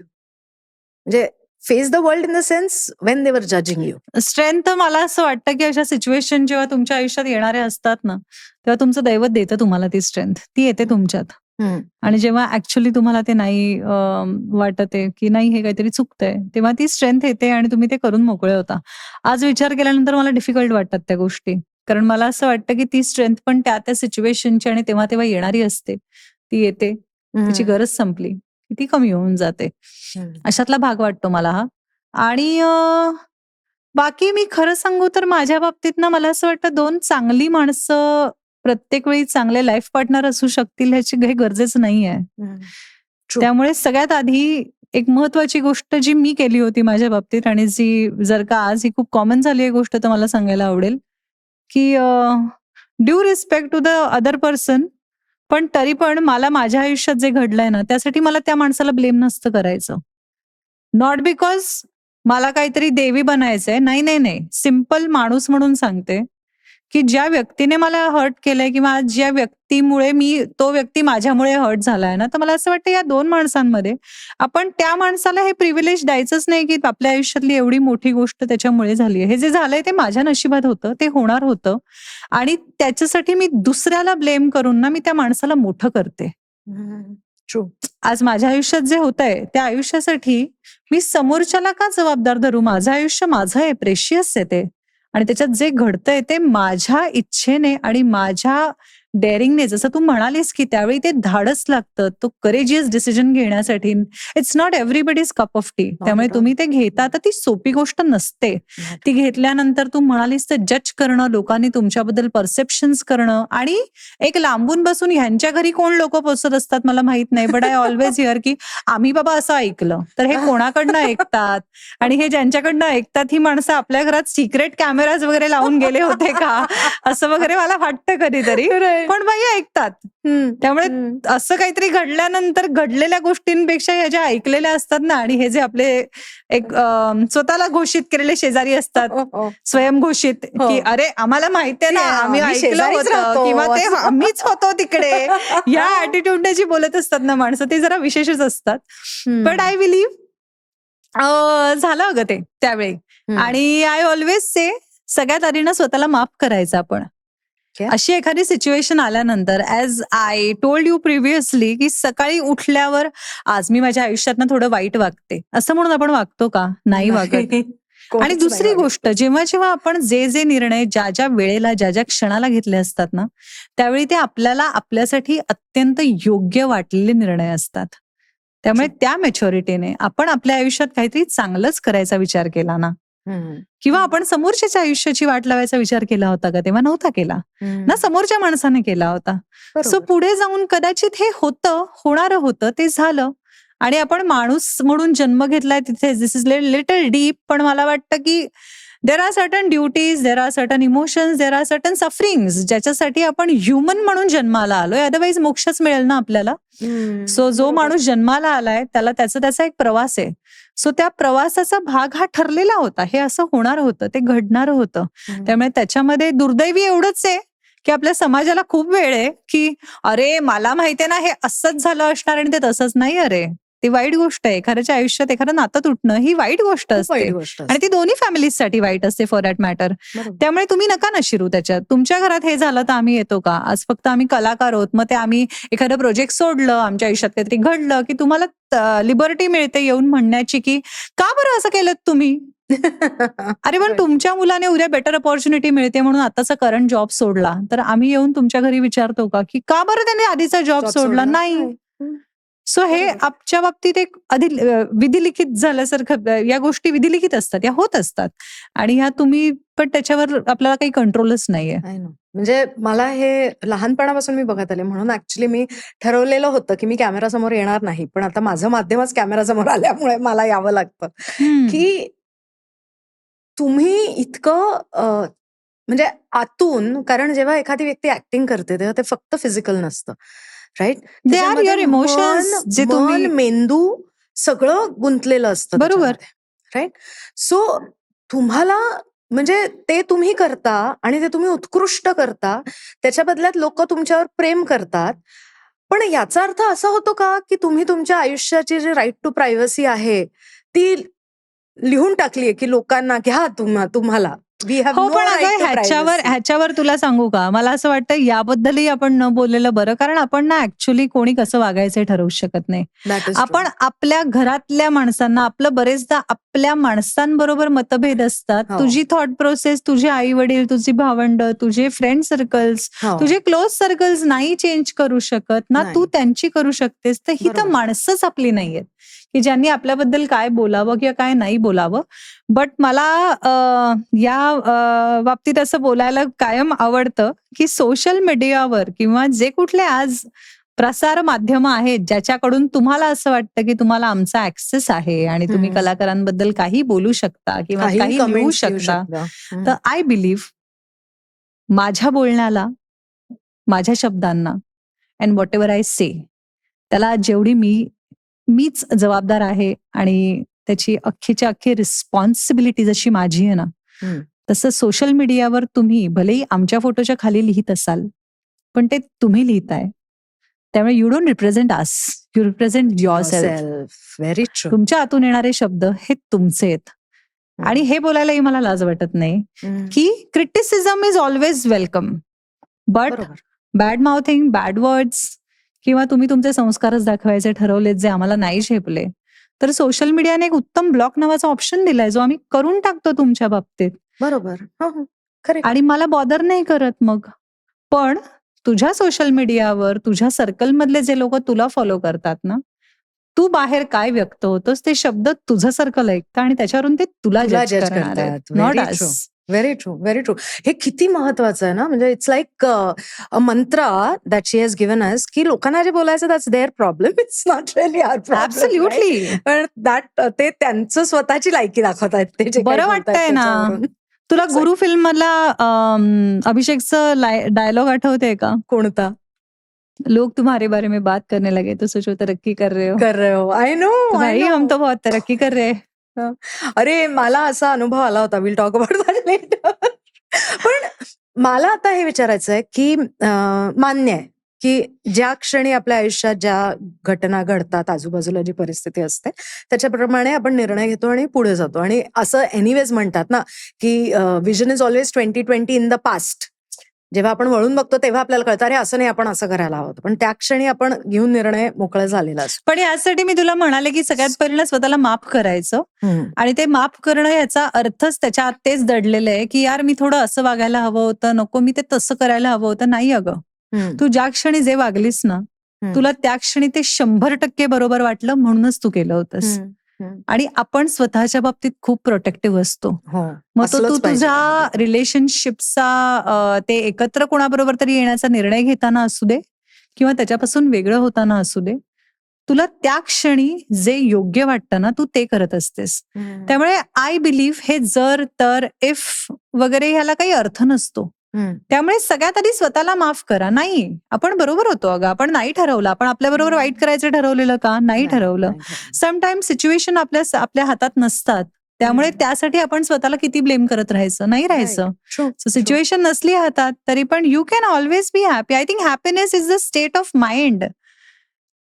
A: म्हणजे face the world in the sense when they were judging you.
B: Strength मला असं वाटतं की अशा सिच्युएशन जेव्हा तुमच्या आयुष्यात येणाऱ्या असतात ना, तेव्हा तुमचं दैवत देतं तुम्हाला ती स्ट्रेंथ, ती येते तुमच्यात. आणि जेव्हा ऍक्च्युअली तुम्हाला ते नाही वाटत आहे की नाही हे काहीतरी चुकतंय, तेव्हा ती स्ट्रेंथ येते आणि तुम्ही ते करून मोकळे होता. आज विचार केल्यानंतर मला डिफिकल्ट वाटतात त्या गोष्टी, कारण मला असं वाटतं की ती स्ट्रेंथ पण त्या त्या सिच्युएशनची आणि तेव्हा तेव्हा येणारी असते, ती येते, तिची गरज संपली की ती कमी होऊन जाते. अशातला भाग वाटतो मला हा. आणि बाकी मी खरं सांगू तर माझ्या बाबतीत ना मला असं वाटतं 2 चांगली माणसं प्रत्येक वेळी चांगले लाईफ पार्टनर असू शकतील ह्याची काही गरजेच नाहीये. त्यामुळे सगळ्यात आधी एक महत्वाची गोष्ट जी मी केली होती माझ्या बाबतीत, आणि जी जर का आज ही खूप कॉमन झाली आहे गोष्ट, तर मला सांगायला आवडेल की due respect to the other person, पण तरी पण मला माझ्या आयुष्यात जे घडलंय ना त्यासाठी मला त्या माणसाला ब्लेम नसतं करायचं. नॉट बिकॉज मला काहीतरी देवी बनायचंय, नाही नाही नाही, सिम्पल माणूस म्हणून सांगते की ज्या व्यक्तीने मला हर्ट केलंय किंवा ज्या व्यक्तीमुळे तो व्यक्ती माझ्यामुळे हर्ट झालाय ना, तर मला असं वाटतं या 2 माणसांमध्ये आपण त्या माणसाला हे प्रिव्हिलेज द्यायचंच नाही की आपल्या आयुष्यातली एवढी मोठी गोष्ट त्याच्यामुळे झाली आहे. हे जे झालंय ते माझ्या नशिबात होतं, ते होणार होतं, आणि त्याच्यासाठी मी दुसऱ्याला ब्लेम करून ना मी त्या माणसाला मोठं करते.
A: ट्रू.
B: आज माझ्या आयुष्यात जे होतंय त्या आयुष्यासाठी मी समोरच्याला का जबाबदार धरू? माझं आयुष्य माझं आहे, प्रेशियस आहे ते, आणि त्याच्यात जे घडतंय ते माझ्या इच्छेने आणि माझ्या डेअरिंगने, जसं तू म्हणालीस की त्यावेळी ते धाडस लागतं, तो करेजियस डिसिजन घेण्यासाठी. It's not everybody's cup of T. त्यामुळे तुम्ही ते घेता तर ती सोपी गोष्ट नसते. ती घेतल्यानंतर तू म्हणालीस तर जज करणं, लोकांनी तुमच्याबद्दल परसेप्शन्स करणं, आणि एक लांबून बसून ह्यांच्या घरी कोण लोक पोचत असतात मला माहित नाही, बट आय ऑलवेज हिअर की आम्ही बाबा असं ऐकलं, तर हे कोणाकडनं ऐकतात, आणि हे ज्यांच्याकडनं ऐकतात ही माणसं आपल्या घरात सिक्रेट कॅमेराज वगैरे लावून गेले होते का, असं वगैरे मला वाटतं कधीतरी. पण बाई ऐकतात. त्यामुळे असं काहीतरी घडल्यानंतर घडलेल्या गोष्टींपेक्षा ह्या ज्या ऐकलेल्या असतात ना, आणि हे जे आपले एक स्वतःला घोषित केलेले शेजारी असतात, स्वयंघोषित, की अरे आम्हाला माहितीये ना, आम्ही ऐकलं होतं, किंवा ते आम्हीच होतो तिकडे, या ऍटिट्यूडने जी बोलत असतात ना माणसं, ते जरा विशेषच असतात. बट आय बिलीव्ह झालं अगं ते त्यावेळी. आणि आय ऑलवेज से सगळ्यात आधी ना स्वतःला माफ करायचं आपण. अशी एखादी सिच्युएशन आल्यानंतर, as I told you previously, की सकाळी उठल्यावर आज मी माझ्या आयुष्यात ना थोडं वाईट वागते असं म्हणून आपण वागतो का? नाही वागत. आणि दुसरी गोष्ट, जेव्हा जेव्हा आपण जे जे निर्णय ज्या ज्या वेळेला ज्या ज्या क्षणाला घेतले असतात ना, त्यावेळी ते आपल्याला आपल्यासाठी अत्यंत योग्य वाटलेले निर्णय असतात. त्यामुळे त्या मॅच्युरिटीने आपण आपल्या आयुष्यात काहीतरी चांगलंच करायचा विचार केला ना, किंवा आपण समोरच्याच्या आयुष्याची वाट लावायचा विचार केला होता का? तेव्हा नव्हता केला ना, समोरच्या माणसाने केला होता. सो पुढे जाऊन कदाचित हे होणारं होतं, ते झालं, आणि आपण माणूस म्हणून जन्म घेतलाय तिथे. दिस इज लिटल डीप, पण मला वाटतं की there are certain duties, there are certain emotions, there are certain sufferings, ज्याच्यासाठी आपण ह्युमन म्हणून जन्माला आलोय. अदरवाईज मोक्षच मिळेल ना आपल्याला. सो जो माणूस जन्माला आलाय त्याला त्याचा एक प्रवास आहे. सो त्या प्रवासाचा भाग हा ठरलेला होता, हे असं होणार होतं, ते घडणार होतं. त्यामुळे त्याच्यामध्ये दुर्दैवी एवढंच आहे की आपल्या समाजाला खूप वेळ आहे की अरे मला माहितीये ना हे असंच झालं असणार आणि ते तसंच नाही. अरे ती वाईट गोष्ट आहे. एखाद्याच्या आयुष्यात एखादं नातं तुटणं ही वाईट गोष्ट
A: खूप
B: असते
A: वाईट गोष्ट
B: आणि
A: असते.
B: ती दोन्ही फॅमिलीजसाठी वाईट असते फॉर दॅट मॅटर.
A: बरोबर.
B: त्यामुळे तुम्ही नका ना शिरू त्याच्यात. तुमच्या घरात हे झालं तर आम्ही येतो का? आज फक्त आम्ही कलाकार आहोत. मग ते आम्ही एखादं प्रोजेक्ट सोडलं, आमच्या आयुष्यात काहीतरी घडलं की तुम्हाला लिबर्टी मिळते येऊन म्हणण्याची की का बरं असं केलं तुम्ही? अरे पण
A: Right.
B: तुमच्या मुलाने उद्या बेटर अपॉर्च्युनिटी मिळते म्हणून आताचा करंट जॉब सोडला तर आम्ही येऊन तुमच्या घरी विचारतो का की का बरं त्याने आधीचा जॉब
A: Job
B: सोडला?
A: सोडला?
B: नाही.
A: नाही. हं.
B: सो हे
A: बरोबर.
B: आमच्या बाबतीत एक विधिलिखित झाल्यासारखं या गोष्टी विधिलिखित असतात, या होत असतात आणि ह्या तुम्ही पण त्याच्यावर आपल्याला काही कंट्रोलच नाहीये.
A: I know. म्हणजे मला हे लहानपणापासून मी बघत आले म्हणून ऍक्च्युली मी ठरवलेलं होतं की मी कॅमेरासमोर येणार नाही. पण आता माझं माध्यमच कॅमेरासमोर आल्यामुळे मला यावं लागतं
B: हम्म.
A: की तुम्ही इतकं म्हणजे आतून, कारण जेव्हा एखादी व्यक्ती ऍक्टिंग करते तेव्हा ते फक्त फिजिकल नसतं, right?
B: They are your emotions जे तुम्ही
A: मेंदू सगळं गुंतलेलं असतं
B: बरोबर.
A: राईट? सो तुम्हाला म्हणजे ते तुम्ही करता आणि ते तुम्ही उत्कृष्ट करता, त्याच्या बदल्यात लोक तुमच्यावर प्रेम करतात. पण याचा अर्थ असा होतो का की तुम्ही तुमच्या आयुष्याची जी राईट टू प्रायव्हसी आहे ती लिहून टाकलीये की लोकांना घ्या तुम्हाला वी हॅव
B: हो
A: नो
B: पण
A: राईट
B: अगं
A: टू प्रायव्हसी.
B: ह्याच्यावर तुला सांगू का, मला असं वाटतं याबद्दलही आपण न बोललेलं बरं, कारण आपण ना ऍक्च्युली कोणी कसं वागायचं हे ठरवू शकत नाही.
A: दॅट इज
B: आपण आपल्या घरातल्या माणसांना, आपलं बरेचदा आपल्या माणसांबरोबर मतभेद असतात.
A: हो.
B: तुझी थॉट प्रोसेस, तुझे आई वडील, तुझी भावंड, तुझे फ्रेंड सर्कल्स, तुझे क्लोज सर्कल्स नाही चेंज करू शकत ना,
A: नाही.
B: तू त्यांची करू शकतेस. तर ही तर
A: बरोबर.
B: माणसंच आपली नाहीयेत की ज्यांनी आपल्याबद्दल काय बोलावं किंवा काय नाही बोलावं. बट मला या बाबतीत असं बोलायला कायम आवडतं की सोशल मीडियावर किंवा जे कुठले आज प्रसार माध्यम आहेत ज्याच्याकडून तुम्हाला असं वाटतं की तुम्हाला आमचा ऍक्सेस आहे आणि तुम्ही कलाकारांबद्दल काही बोलू शकता किंवा काही लिहू शकता, तर आय बिलीव्ह माझ्या बोलण्याला, माझ्या शब्दांना अँड व्हॉट एव्हर आय से त्याला जेवढी मीच जबाबदार आहे आणि त्याची अख्खीच्या अख्खी रिस्पॉन्सिबिलिटी जशी माझी आहे ना, तसं सोशल मीडियावर तुम्ही भलेही आमच्या फोटोच्या खाली लिहित असाल पण ते तुम्ही लिहिताय. त्यामुळे you don't represent us, you represent yourself.
A: Very true.
B: तुमच्या आतून येणारे शब्द हे तुमचे आहेत आणि हे बोलायलाही मला लाज वाटत नाही की criticism is always welcome, but bad mouthing, bad words किंवा तुम्ही तुमचे संस्कारच दाखवायचे ठरवलेत जे आम्हाला नाही झेपले, तर सोशल मीडियाने एक उत्तम ब्लॉक नावाचा ऑप्शन दिलाय जो आम्ही करून टाकतो तुमच्या बाबतीत.
A: बरोबर.
B: आणि मला बॉदर नाही करत मग. पण तुझ्या सोशल मीडियावर तुझ्या सर्कल मधले जे लोक तुला फॉलो करतात ना, तू बाहेर काय व्यक्त होतोस ते शब्द तुझं सर्कल ऐकतं आणि त्याच्यावरून ते तुला जज करणार आहेत, नॉट अस.
A: Very true. हे किती महत्वाचं आहे ना, म्हणजे it's like a mantra that she has given us की लोकांना जे बोलायचं that's their problem, it's not really our problem.
B: Absolutely.
A: पण ते त्यांचं स्वतःची लायकी दाखवतात ते जे
B: बरं वाटतंय ना. तुला गुरु फिल्म मधला अभिषेकचं डायलॉग आठवतंय का?
A: कोणता?
B: लोग तुम्हारे बारे में बात करने लगे तो सोचो तरक्की कर रहे हो.
A: I know.
B: भाई हम तो बहुत तरक्की कर रहे हैं.
A: अरे मला असा अनुभव आला होता, will talk about that later. पण मला आता हे विचारायचं आहे की मान्य आहे की ज्या क्षणी आपल्या आयुष्यात ज्या घटना घडतात, आजूबाजूला जी परिस्थिती असते त्याच्याप्रमाणे आपण निर्णय घेतो आणि पुढे जातो. आणि असं एनिवेज म्हणतात ना की vision is always 2020 in the past. जेव्हा आपण वळून बघतो तेव्हा आपल्याला कळतं अरे असं नाही, आपण असं करायला हवं. पण त्या क्षणी आपण घेऊन निर्णय मोकळा झालेला असतो.
B: पण यासाठी मी तुला म्हणाले की सगळ्यात पहिलं स्वतःला माफ करायचं आणि ते माफ करणं याचा अर्थच त्याच्या आत तेच दडलेलं आहे की यार मी थोडं असं वागायला हवं होतं, नको मी ते तसं करायला हवं होतं. नाही अगं, तू ज्या क्षणी जे वागलीस ना, तुला त्या क्षणी ते 100% बरोबर वाटलं म्हणूनच तू केलं होतंस. आणि आपण स्वतःच्या बाबतीत खूप प्रोटेक्टिव्ह असतो. मग तू तुझ्या रिलेशनशिपचा ते एकत्र कोणाबरोबर तरी येण्याचा निर्णय घेताना असू दे किंवा त्याच्यापासून वेगळं होताना असू दे, तुला त्या क्षणी जे योग्य वाटतं ना तू ते करत असतेस. त्यामुळे आय बिलीव्ह हे जर तर इफ वगैरे ह्याला काही अर्थ नसतो. त्यामुळे सगळ्यात आधी स्वतःला माफ करा. नाही, आपण बरोबर होतो अगं, आपण नाही ठरवलं, आपण आपल्या बरोबर वाईट करायचं ठरवलेलं का? नाही ठरवलं. समटाइम्स सिच्युएशन आपल्या हातात नसतात, त्यामुळे त्यासाठी आपण स्वतःला किती ब्लेम करत राहायचं? नाही राहायचं. सो सिच्युएशन नसली हातात तरी पण you can always be happy. I think happiness is the state of mind.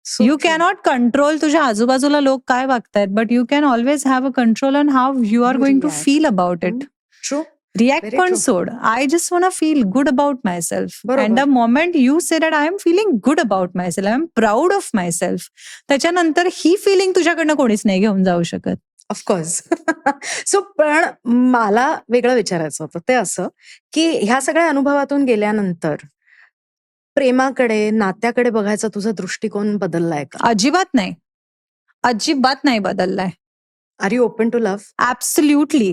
A: So
B: you
A: true.
B: Cannot control तुझ्या आजूबाजूला लोक काय वागतायत, but you can always have a control on how you are
A: You
B: going to
A: react.
B: Feel about it.
A: True.
B: React
A: Very
B: पण
A: true.
B: सोड. I just want feel good about myself.
A: बरोबर.
B: And the moment you say that I am feeling good about my self, I am proud of my self, त्याच्यानंतर ही feeling तुझ्याकडनं कोणीच नाही घेऊन जाऊ शकत.
A: Of course. So पण मला वेगळं विचारायचं होतं ते असं की ह्या सगळ्या अनुभवातून गेल्यानंतर प्रेमाकडे नात्याकडे बघायचा तुझा दृष्टिकोन बदललाय का?
B: अजिबात नाही, अजिबात नाही बदललाय.
A: Are you open to love?
B: Absolutely.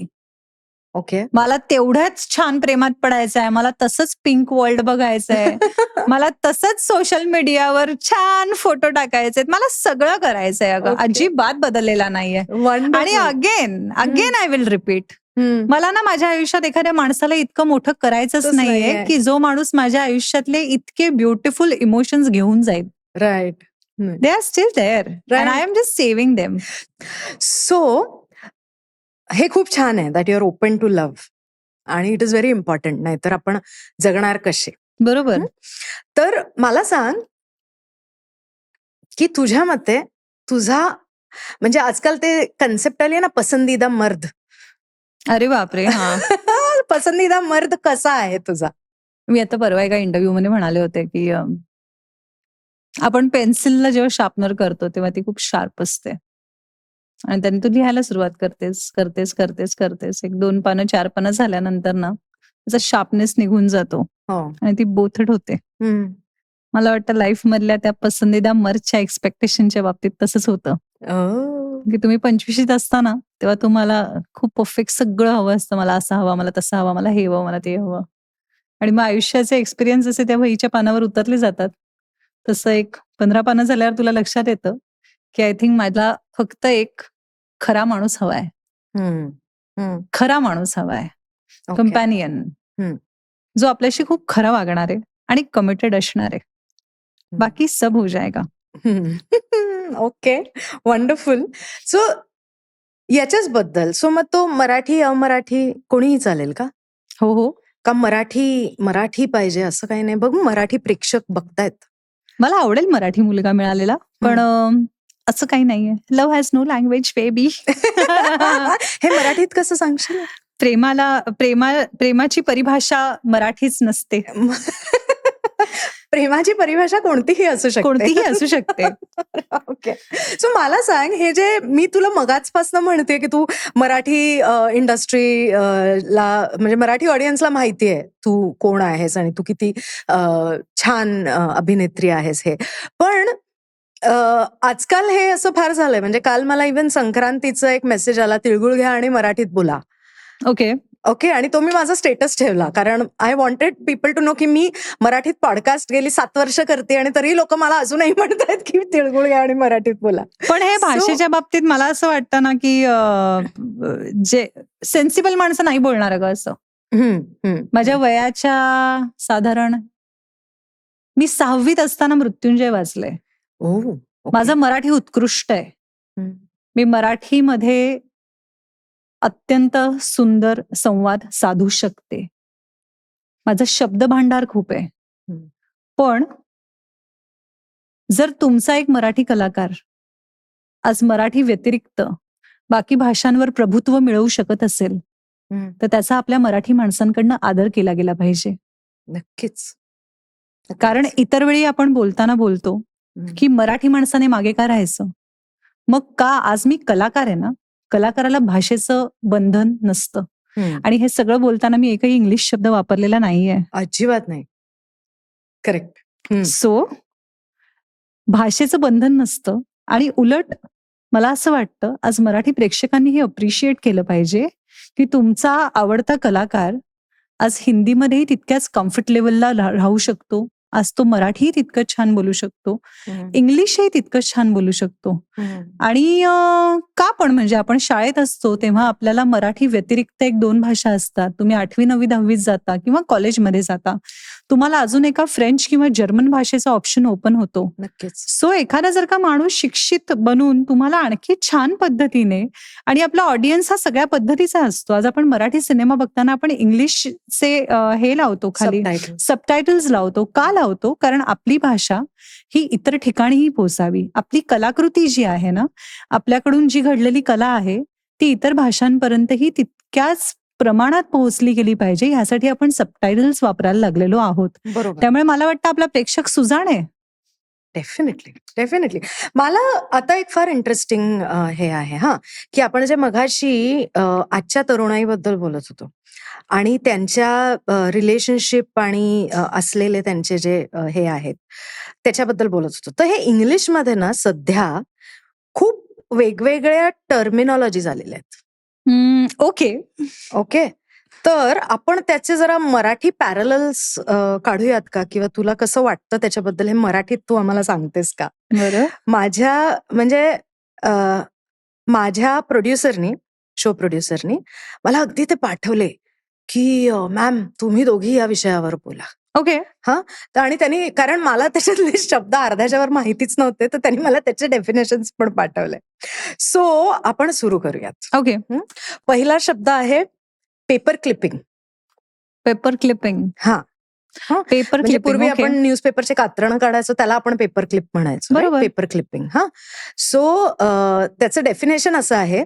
A: Okay.
B: मला तेवढ्याच छान प्रेमात पडायचं आहे, मला तसंच पिंक वर्ल्ड बघायचंय, मला तसंच सोशल मीडियावर छान फोटो टाकायचे, मला सगळं करायचंय अगं.
A: Okay.
B: अजिबात बदललेला नाहीये. आणि अगेन आय विल रिपीट, मला ना माझ्या आयुष्यात एखाद्या माणसाला इतकं मोठं करायचंच
A: तसं
B: नाहीये
A: नाहीये.
B: की जो माणूस माझ्या आयुष्यातले इतके ब्युटिफुल इमोशन्स घेऊन जाईल.
A: Right.
B: They are still there and I am just saving them.
A: So हे खूप छान आहे that you are open to love आणि इट इज व्हेरी इम्पॉर्टंट. नाहीतर आपण जगणार कसे?
B: बरोबर.
A: तर मला सांग की तुझ्या मते तुझा म्हणजे आजकाल ते कन्सेप्ट आली आहे ना पसंदीदा मर्द.
B: अरे बापरे. हा.
A: पसंदीदा मर्द कसा आहे तुझा?
B: मी आता परवा एका इंटरव्ह्यू मध्ये म्हणाले होते की आपण पेन्सिलला जेव्हा शार्पनर करतो तेव्हा ती खूप शार्प असते आणि त्याने तू लिहायला सुरुवात करतेस. एक 2 पानं 4 पानं झाल्यानंतर ना त्याचा शार्पनेस निघून जातो आणि ती बोथट होते. मला वाटतं लाईफ मधल्या त्या पसंदीदा मर्दच्या एक्सपेक्टेशनच्या बाबतीत तसंच होतं की तुम्ही 25शीत असताना तेव्हा तुम्हाला खूप परफेक्ट सगळं हवं असतं. मला असं हवं, मला तसं हवं, मला हे हवं, मला ते हवं. आणि मग आयुष्याचे एक्सपिरियन्स असे त्या वहीच्या पानावर उतरले जातात. तसं एक 15 पानं झाल्यावर तुला लक्षात येतं की आय थिंक माझा फक्त एक खरा माणूस हवाय. खरा माणूस हवाय, कंपॅनियन, जो आपल्याशी खूप खरं वागणार आहे आणि कमिटेड असणार आहे. बाकी सब हो जाएगा.
A: Okay, wonderful. सो याच्याच बद्दल सो मग तो मराठी अमराठी कोणीही चालेल का?
B: हो.
A: का मराठी पाहिजे असं काही नाही? बघू मराठी प्रेक्षक बघतायत.
B: मला आवडेल मराठी मुलगा मिळालेला, पण असं काही नाहीये. Love has no language baby.
A: हे मराठीत कसं सांगशील?
B: प्रेमाची परिभाषा मराठीच नसते.
A: प्रेमाची परिभाषा कोणतीही असू शकते. ओके. सो मला सांग, हे जे मी तुला मगाचपासून म्हणते की तू मराठी इंडस्ट्रीला म्हणजे मराठी ऑडियन्सला माहिती आहे तू कोण आहेस आणि तू किती छान अभिनेत्री आहेस हे. पण आजकाल हे असं फार झालंय, म्हणजे काल मला इव्हन संक्रांतीचा एक मेसेज आला, तिळगुळ घ्या आणि मराठीत बोला. ओके. आणि तो मी माझा स्टेटस ठेवला, कारण I wanted people to know की मी मराठीत पॉडकास्ट गेली 7 वर्ष करते आणि तरी लोक मला अजूनही म्हणतात की तिळगुळ घ्या आणि मराठीत बोला.
B: पण हे भाषेच्या बाबतीत मला असं वाटतं ना की जे सेन्सिबल माणसं नाही बोलणार ग असं. माझ्या वयाच्या साधारण मी 6वीत असताना मृत्युंजय वाचलंय. माझं मराठी उत्कृष्ट आहे. मी मराठीमध्ये अत्यंत सुंदर संवाद साधू शकते. माझं शब्द भांडार खूप आहे. पण जर तुमचा एक मराठी कलाकार आज मराठी व्यतिरिक्त बाकी भाषांवर प्रभुत्व मिळवू शकत असेल तर त्याचा आपल्या मराठी माणसांकडनं आदर केला गेला पाहिजे.
A: नक्कीच.
B: कारण इतर वेळी आपण बोलताना बोलतो की मराठी माणसाने मागे का राहायचं. मग का आज मी कलाकार आहे ना, कलाकाराला भाषेचं बंधन नसतं. आणि हे सगळं बोलताना मी एकही इंग्लिश शब्द वापरलेला नाहीये.
A: अजिबात नाही. करेक्ट.
B: सो भाषेचं बंधन नसतं. आणि उलट मला असं वाटतं आज मराठी प्रेक्षकांनी हे अप्रिशिएट केलं पाहिजे की तुमचा आवडता कलाकार आज हिंदीमध्येही तितक्याच कम्फर्ट लेवलला राहू शकतो. आज तो मराठीही तितकं छान बोलू शकतो, इंग्लिशही तितकं छान बोलू शकतो. आणि का पण म्हणजे आपण शाळेत असतो तेव्हा आपल्याला मराठी व्यतिरिक्त 1-2 भाषा असतात. तुम्ही 8वी 9वी 10वीत जाता किंवा कॉलेजमध्ये जाता, तुम्हाला अजून एका फ्रेंच किंवा जर्मन भाषेचा ऑप्शन ओपन होतो.
A: नक्कीच.
B: सो एखादा जर का माणूस शिक्षित बनून तुम्हाला आणखी छान पद्धतीने, आणि आपला ऑडियन्स हा सगळ्या पद्धतीचा असतो. आज आपण मराठी सिनेमा बघताना आपण इंग्लिशचे हे लावतो खाली,
A: Subtitle.
B: सबटायटल्स लावतो. का लावतो? कारण आपली भाषा ही इतर ठिकाणीही पोहोचावी. आपली कलाकृती जी आहे ना, आपल्याकडून जी घडलेली कला आहे ती इतर भाषांपर्यंतही तितक्याच प्रमाणात पोहोचली गेली पाहिजे. ह्यासाठी आपण सबटायटल्स वापरायला लागलेलो आहोत.
A: बरोबर.
B: त्यामुळे मला वाटतं आपला प्रेक्षक सुजाण आहे.
A: डेफिनेटली. मला आता एक फार इंटरेस्टिंग हे आहे की आपण जे मघाशी आजच्या तरुणाईबद्दल बोलत होतो आणि त्यांच्या रिलेशनशिप आणि असलेले त्यांचे जे हे आहेत त्याच्याबद्दल बोलत होतो. तर हे इंग्लिशमध्ये ना सध्या खूप वेगवेगळ्या टर्मिनॉलॉजी झालेल्या आहेत. ओके. तर आपण त्याचे जरा मराठी पॅरलल्स काढूयात का? किंवा तुला कसं वाटतं त्याच्याबद्दल? हे मराठीत तू आम्हाला सांगतेस का?
B: बरं.
A: माझ्या शो प्रोड्युसरनी मला अगदी ते पाठवले की मॅम तुम्ही दोघी या विषयावर बोला.
B: ओके.
A: आणि त्यांनी, कारण मला त्याच्यातले शब्द अर्ध्याच्यावर माहितीच नव्हते, तर त्यांनी मला त्याचे डेफिनेशन्स पण पाठवले. सो आपण सुरू करूयात.
B: ओके.
A: पहिला शब्द आहे paper clipping.
B: Paper clipping. Paper
A: म्हणजे
B: क्लिपिंग.
A: पूर्वी आपण न्यूजपेपरचे कात्रण काढायचो, त्याला आपण पेपर क्लिप म्हणायचो.
B: बरोबर.
A: Paper clipping. सो त्याचं डेफिनेशन असं आहे,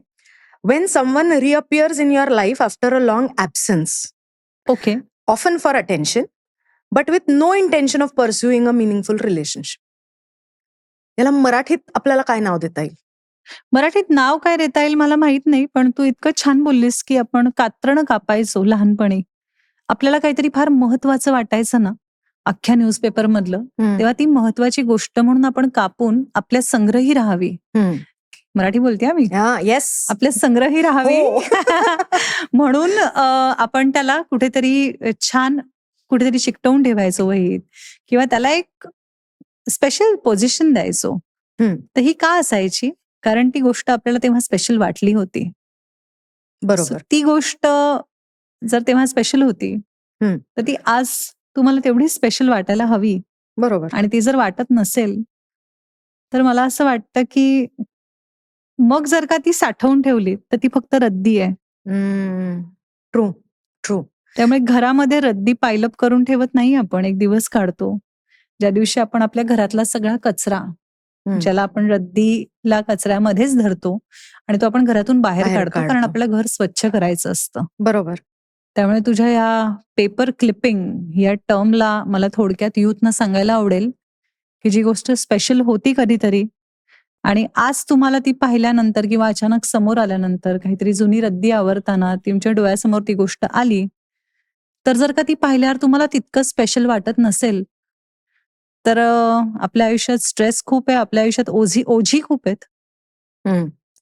A: when someone reappears in your life after a long absence,
B: okay.
A: often for attention, but with no intention of pursuing a meaningful relationship. याला मराठीत आपल्याला काय नाव देता येईल?
B: मराठीत नाव काय देता येईल मला माहित नाही, पण तू इतकं छान बोललीस की आपण कात्रण कापायचो लहानपणी. आपल्याला काहीतरी फार महत्वाचं वाटायचं ना अख्ख्या न्यूजपेपर मधलं, तेव्हा ती महत्वाची गोष्ट म्हणून आपण कापून आपल्या संग्रही राहावी. मराठी बोलते मी.
A: येस.
B: आपल्या संग्रही राहावी
A: हो.
B: म्हणून आपण त्याला कुठेतरी चिकटवून ठेवायचो वहीत, किंवा त्याला एक स्पेशल पोझिशन द्यायचो. तर ही का असायची? कारण ती गोष्ट आपल्याला तेव्हा स्पेशल वाटली होती.
A: बरोबर.
B: ती गोष्ट जर तेव्हा स्पेशल होती तर ती आज तुम्हाला तेवढी स्पेशल वाटायला हवी.
A: बरोबर.
B: आणि ती जर वाटत नसेल तर मला असं वाटतं की मग जर का ती साठवून ठेवली तर ती फक्त रद्दी आहे.
A: ट्रू.
B: त्यामुळे घरामध्ये रद्दी पायलअप करून ठेवत नाही आपण. एक दिवस काढतो ज्या दिवशी आपण आपल्या घरातला सगळा कचरा, ज्याला आपण रद्दीला कचऱ्यामध्येच धरतो, आणि तो आपण घरातून बाहेर काढतो, कारण आपलं घर स्वच्छ करायचं असतं.
A: बरोबर.
B: त्यामुळे तुझ्या या पेपर क्लिपिंग या टर्मला मला थोडक्यात युथनं सांगायला आवडेल की जी गोष्ट स्पेशल होती कधीतरी, आणि आज तुम्हाला ती पाहिल्यानंतर किंवा अचानक समोर आल्यानंतर काहीतरी जुनी रद्दी आवरताना तुमच्या डोळ्यासमोर ती गोष्ट आली, तर जर का ती पाहिल्यावर तुम्हाला तितकं स्पेशल वाटत नसेल तर आपल्या आयुष्यात स्ट्रेस खूप आहे, आपल्या आयुष्यात ओझी खूप आहेत.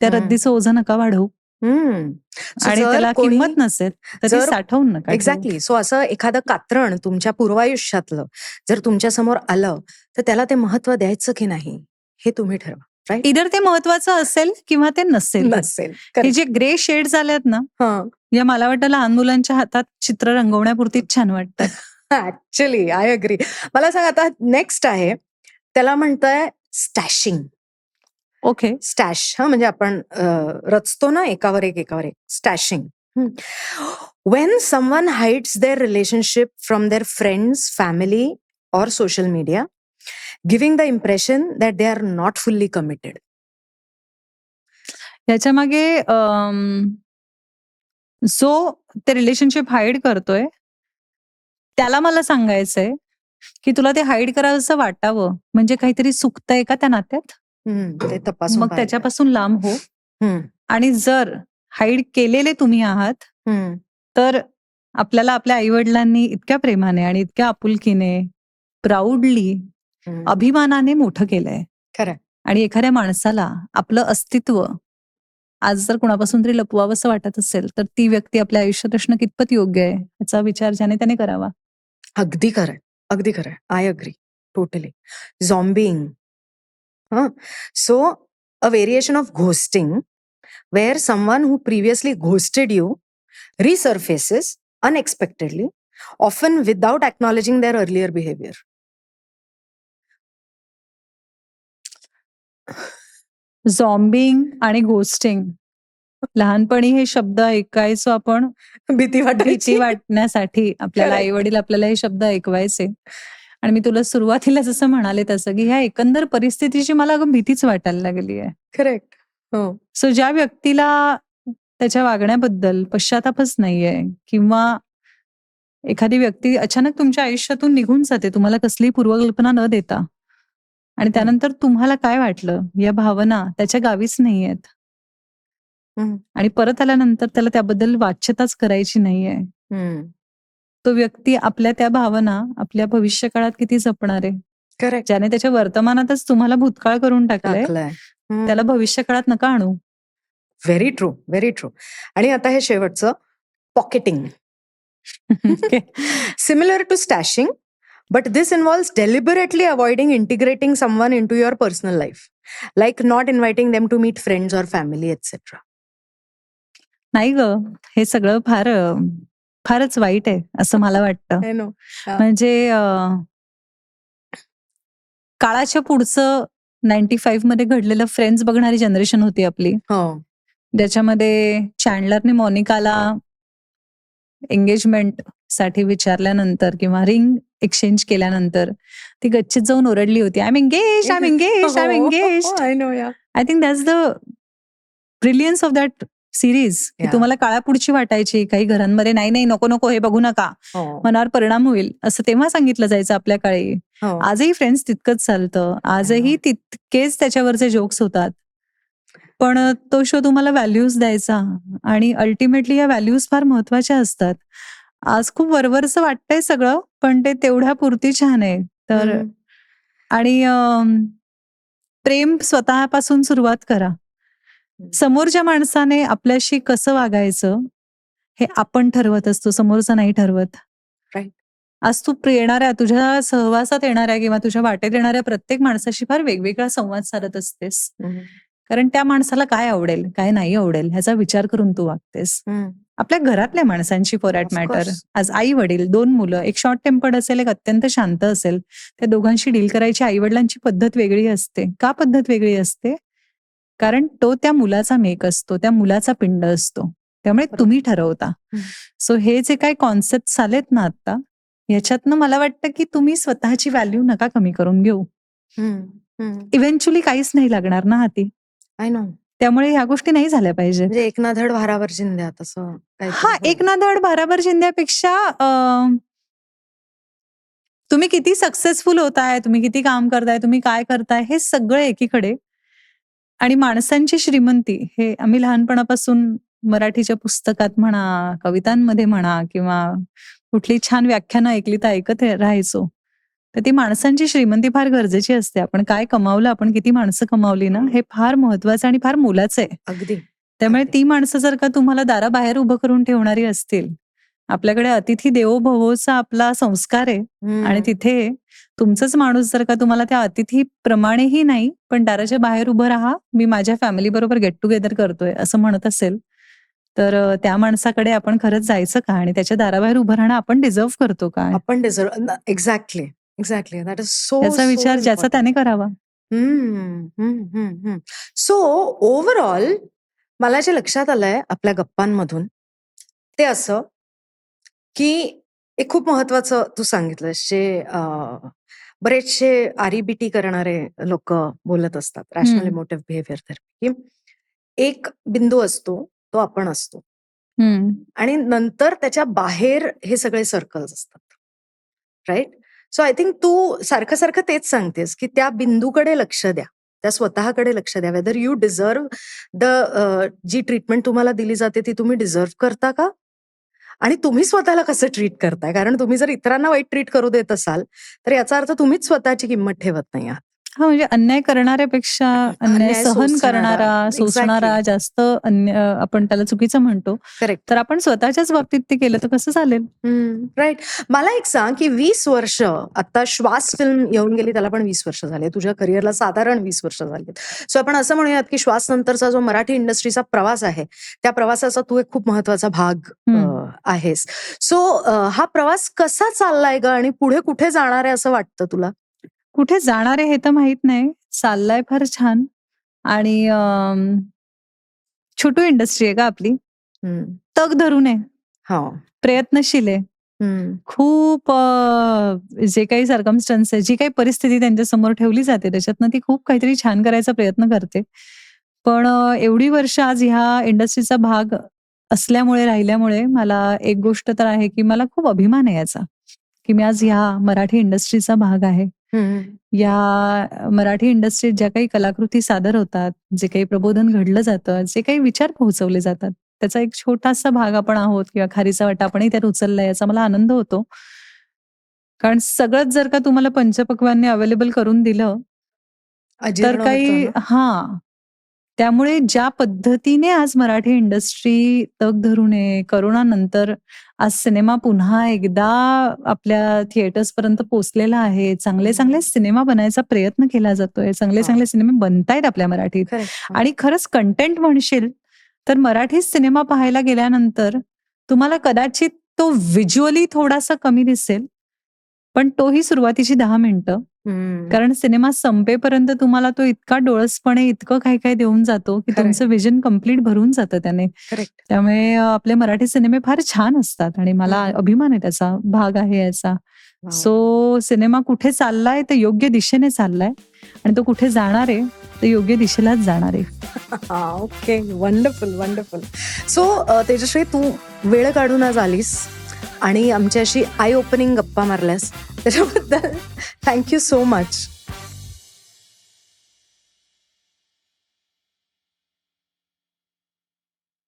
B: त्या रद्दीचं ओझं नका वाढवू, आणि त्याला किंमत नसेल तर ती साठवून नका.
A: एक्झॅक्टली. सो असं एखादं कात्रण तुमच्या पूर्वायुष्यातलं जर तुमच्या समोर आलं तर त्याला ते महत्व द्यायचं की नाही हे तुम्ही ठरवा. राईट.
B: इधर ते महत्वाचं असेल किंवा ते नसेल. हे जे ग्रे शेड झालेत ना, या मला वाटतं लहान मुलांच्या हातात चित्र रंगवण्यापुरतीच छान वाटतं.
A: Actually I agree. मला सांग, आता नेक्स्ट आहे, त्याला म्हणताय स्टॅशिंग.
B: ओके.
A: स्टॅश म्हणजे आपण रचतो ना एकावर एक. Stashing. When someone hides their relationship from their friends, family और social media, giving the impression that they are not fully committed.
B: याच्या मागे जो ते रिलेशनशिप हाईड करतोय त्याला मला सांगायचंय की तुला ते हाईड करावंसं वाटावं म्हणजे काहीतरी चुकतंय का त्या नात्यात,
A: ते तपासून
B: मग त्याच्यापासून लांब हो. आणि जर हाईड केलेले तुम्ही आहात तर आपल्याला आपल्या आईवडिलांनी इतक्या प्रेमाने आणि इतक्या आपुलकीने, प्राऊडली, अभिमानाने मोठं केलंय.
A: खरं.
B: आणि एखाद्या माणसाला आपलं अस्तित्व आज जर कुणापासून तरी लपवावंसं वाटत असेल तर ती व्यक्ती आपल्या आयुष्यात असणं कितपत योग्य आहे याचा विचार ज्याने त्याने करावा.
A: अगदी खरंय. I agree totally. Zombieing. So a variation of ghosting where someone who previously ghosted you resurfaces unexpectedly often without acknowledging their earlier behaviour.
B: Zombieing आणि घोस्टिंग. लहानपणी हे शब्द ऐकायचो आपण
A: भीती
B: भीती वाटण्यासाठी. आपल्याला
A: Correct.
B: आई वडील आपल्याला हे शब्द ऐकवायचे. आणि मी तुला सुरुवातीला जसं म्हणाले तसं की ह्या एकंदर परिस्थितीची मला अगं भीतीच वाटायला लागली आहे.
A: करेक्ट. हो.
B: सो ज्या व्यक्तीला त्याच्या वागण्याबद्दल पश्चातापच नाहीये किंवा एखादी व्यक्ती अचानक तुमच्या आयुष्यातून निघून जाते तुम्हाला कसली पूर्वकल्पना न देता आणि त्यानंतर तुम्हाला काय वाटलं या भावना त्याच्या गावीच नाहीयेत
A: हम्म.
B: आणि परत आल्यानंतर त्याला त्याबद्दल वाच्यताच करायची नाहीये.
A: हम्म.
B: तो व्यक्ती आपल्या त्या भावना आपल्या भविष्य काळात किती जपणार आहे.
A: करेक्ट.
B: ज्याने त्याच्या वर्तमानातच तुम्हाला भूतकाळ करून टाकलंय त्याला भविष्य काळात नका आणू.
A: Very true, very true. आणि आता हे शेवटचं, pocketing. Similar to stashing, but this involves deliberately avoiding integrating someone into your personal life, like not inviting them to meet friends or family, etc.
B: नाही ग, हे सगळं फारच वाईट आहे असं मला वाटतं.
A: I know.
B: म्हणजे काळाच्या पुढचं 95 मध्ये घडलेलं फ्रेंड्स बघणारी जनरेशन होती आपली.
A: हो.
B: ज्याच्यामध्ये चॅन्डलरने मोनिकाला एंगेजमेंट साठी विचारल्यानंतर किंवा रिंग एक्सचेंज केल्यानंतर ती गच्चीत जाऊन ओरडली होती, I am engage, I am engage, I am engage.
A: I know, yeah.
B: I think that's the brilliance of that series. की
A: Yeah.
B: तुम्हाला काळापुढची वाटायची, काही घरांमध्ये नाही नाही नको नको हे बघू नका,
A: हो.
B: मनावर परिणाम होईल असं तेव्हा सांगितलं जायचं आपल्या काळी.
A: हो.
B: आजही फ्रेंड्स तितकंच चालतं, आजही तितकेच त्याच्यावरचे जोक्स होतात. पण तो शो तुम्हाला व्हॅल्यूज द्यायचा आणि अल्टिमेटली या व्हॅल्यूज फार महत्वाच्या असतात. आज खूप वरवरचं वाटतंय सगळं, पण ते तेवढ्या पुरती छान आहे. तर आणि प्रेम स्वतःपासून सुरुवात करा. समोरच्या माणसाने आपल्याशी कसं वागायचं हे आपण ठरवत असतो, समोरचा नाही ठरवत.
A: Right.
B: आज तू तुझ्या सहवासात येणाऱ्या किंवा तुझ्या वाटेत येणाऱ्या प्रत्येक माणसाशी फार वेगवेगळा संवाद साधत असतेस. कारण त्या माणसाला काय आवडेल काय नाही आवडेल ह्याचा विचार करून तू वागतेस. आपल्या घरातल्या माणसांची for that
A: Of
B: matter,
A: course.
B: आज आई वडील, 2 मुलं, एक शॉर्ट टेम्पर्ड असेल, एक अत्यंत शांत असेल, त्या दोघांशी डील करायची आई वडिलांची पद्धत वेगळी असते. का पद्धत वेगळी असते? कारण तो त्या मुलाचा मेक असतो, त्या मुलाचा पिंड असतो. त्यामुळे तुम्ही ठरवता. सो हे जे काही कॉन्सेप्ट आलेत ना आता, ह्याच्यातनं मला वाटतं की तुम्ही स्वतःची व्हॅल्यू नका कमी करून घेऊ. इव्हेंच्युअली काहीच नाही लागणार ना हाती.
A: I know.
B: त्यामुळे ह्या गोष्टी नाही झाल्या पाहिजे.
A: म्हणजे एक ना धड भारावर शिंद्या तसं
B: हा, एक ना धड भाराभर शिंद्यापेक्षा तुम्ही किती सक्सेसफुल होताय, तुम्ही किती काम करताय, तुम्ही काय करताय, हे सगळं एकीकडे. आणि माणसांची श्रीमंती हे आम्ही लहानपणापासून मराठीच्या पुस्तकात म्हणा, कवितांमध्ये म्हणा किंवा कुठली छान व्याख्यानं ऐकली तर ऐकत राहायचो. तर ती माणसांची श्रीमंती फार गरजेची असते. आपण काय कमावलं, आपण किती माणसं कमावली ना, हे फार महत्वाचं आणि फार मोलाचं आहे.
A: अगदी.
B: त्यामुळे ती माणसं जर का तुम्हाला दाराबाहेर उभं करून ठेवणारी असतील, आपल्याकडे अतिथी देवो भवोचा आपला संस्कार आहे आणि तिथे तुमचंच माणूस जर का तुम्हाला त्या अतिथी प्रमाणेही नाही पण दाराच्या बाहेर उभं राहा, मी माझ्या फॅमिली बरोबर गेट टुगेदर करतोय असं म्हणत असेल, तर त्या माणसाकडे आपण खरंच जायचं का आणि त्याच्या दाराबाहेर उभं राहणं आपण डिझर्व्ह करतो का?
A: आपण deserve. Exactly, exactly. That is so.
B: याचा विचार ज्याचा त्याने करावा.
A: सो ओव्हरऑल मला जे लक्षात आलंय आपल्या गप्पांमधून ते असं की एक खूप महत्वाचं तू सांगितलंस, जे बरेचसे आरईबीटी करणारे लोक बोलत असतात, रॅशनल इमोटिव्ह बिहेवियर थेरपी, की एक बिंदू असतो तो आपण असतो आणि नंतर त्याच्या बाहेर हे सगळे सर्कल्स असतात. राईट. सो आय थिंक तू सारखं सारखं तेच सांगतेस की त्या बिंदूकडे लक्ष द्या, त्या स्वतःकडे लक्ष द्या. वेदर यू डिझर्व जी ट्रीटमेंट तुम्हाला दिली जाते ती तुम्ही डिझर्व करता का, आणि तुम्ही स्वतःला कसं ट्रीट करताय. कारण तुम्ही जर इतरांना वाईट ट्रीट करू देत असाल तर याचा अर्थ तुम्हीच स्वतःची किंमत ठेवत नाही आहात.
B: हा म्हणजे अन्याय करणाऱ्यापेक्षा अन्याय
A: अन्याय
B: सहन
A: सोसणारा.
B: करणारा, सोसणारा
A: एक्झॅक्टली.
B: जास्त आपण त्याला चुकीचं म्हणतो.
A: करेक्ट.
B: तर आपण स्वतःच्याच बाबतीत ते केलं तर कसं चालेल?
A: राईट. मला एक सांग, की 20 वर्ष आता श्वास फिल्म येऊन गेली, त्याला पण 20 वर्ष झाले. तुझ्या करिअरला साधारण 20 वर्ष झालीत. सो आपण असं म्हणूयात, की श्वास नंतरचा जो मराठी इंडस्ट्रीचा प्रवास आहे, त्या प्रवासाचा तू एक खूप महत्वाचा भाग आहेस. सो हा प्रवास कसा चाललाय गं आणि पुढे कुठे जाणार आहे असं वाटतं तुला?
B: कुठे जाणार आहे हे तर माहित नाही. चाललाय फार छान आणि छोटू इंडस्ट्री आहे का आपली.
A: हं.
B: तग धरून आहे,
A: हां.
B: प्रयत्नशील आहे.
A: हं.
B: खूप जे काही सर्कमस्टन्स आहे, जी काही परिस्थिती त्यांच्यासमोर ठेवली जाते त्याच्यातनं ती खूप काहीतरी छान करायचा प्रयत्न करते. पण एवढी वर्ष आज ह्या इंडस्ट्रीचा भाग असल्यामुळे, राहिल्यामुळे मला एक गोष्ट तर आहे, की मला खूप अभिमान आहे याचा, की मी आज ह्या मराठी इंडस्ट्रीचा भाग आहे.
A: हं.
B: या मराठी इंडस्ट्रीत ज्या काही कलाकृती सादर होतात, जे काही प्रबोधन घडलं जातं, जे काही विचार पोहोचवले जातात, त्याचा एक छोटासा भाग आपण आहोत किंवा खारीचा वाटा आपणही त्यात उचललाय याचा मला आनंद होतो. कारण सगळंच जर का तुम्हाला पंचपक्वान्य अवेलेबल करून दिलं, तर
A: अजीर्ण
B: काही
A: होतं ना?
B: हां. त्यामुळे ज्या पद्धतीने आज मराठी इंडस्ट्री तग धरून आहे, करोनानंतर आज सिनेमा पुन्हा एकदा आपल्या थिएटर्सपर्यंत पोहोचलेला आहे. चांगले-चांगले सिनेमा बनायचा प्रयत्न केला जातोय. चांगले-चांगले सिनेमे बनतायत आपल्या मराठीत.
A: करेक्ट.
B: आणि खरंच कंटेंट म्हणशील, तर मराठी सिनेमा पाहायला गेल्यानंतर तुम्हाला कदाचित तो व्हिज्युअली थोडासा कमी दिसेल, पण तोही सुरुवातीची 10 मिनिटं. कारण सिनेमा संपेपर्यंत तुम्हाला तो इतका डोळसपणे इतकं काही-काही देऊन जातो, की
A: खरंय.
B: तुमचं व्हिजन कंप्लीट भरून जातं त्याने.
A: करेक्ट.
B: त्यामुळे आपले मराठी सिनेमे फार छान असतात आणि मला अभिमान आहे त्याचा, भाग आहे याचा. सो सिनेमा कुठे चाललाय तर योग्य दिशेने चाललाय आणि तो कुठे जाणार आहे तर योग्य दिशेलाच जाणार आहे.
A: Okay. Wonderful, wonderful. So Tejashri, तू वेळ काढून आज आलीस आणि आमच्याशी आय ओपनिंग गप्पा मारल्यास, त्याच्याबद्दल थँक्यू सो मच.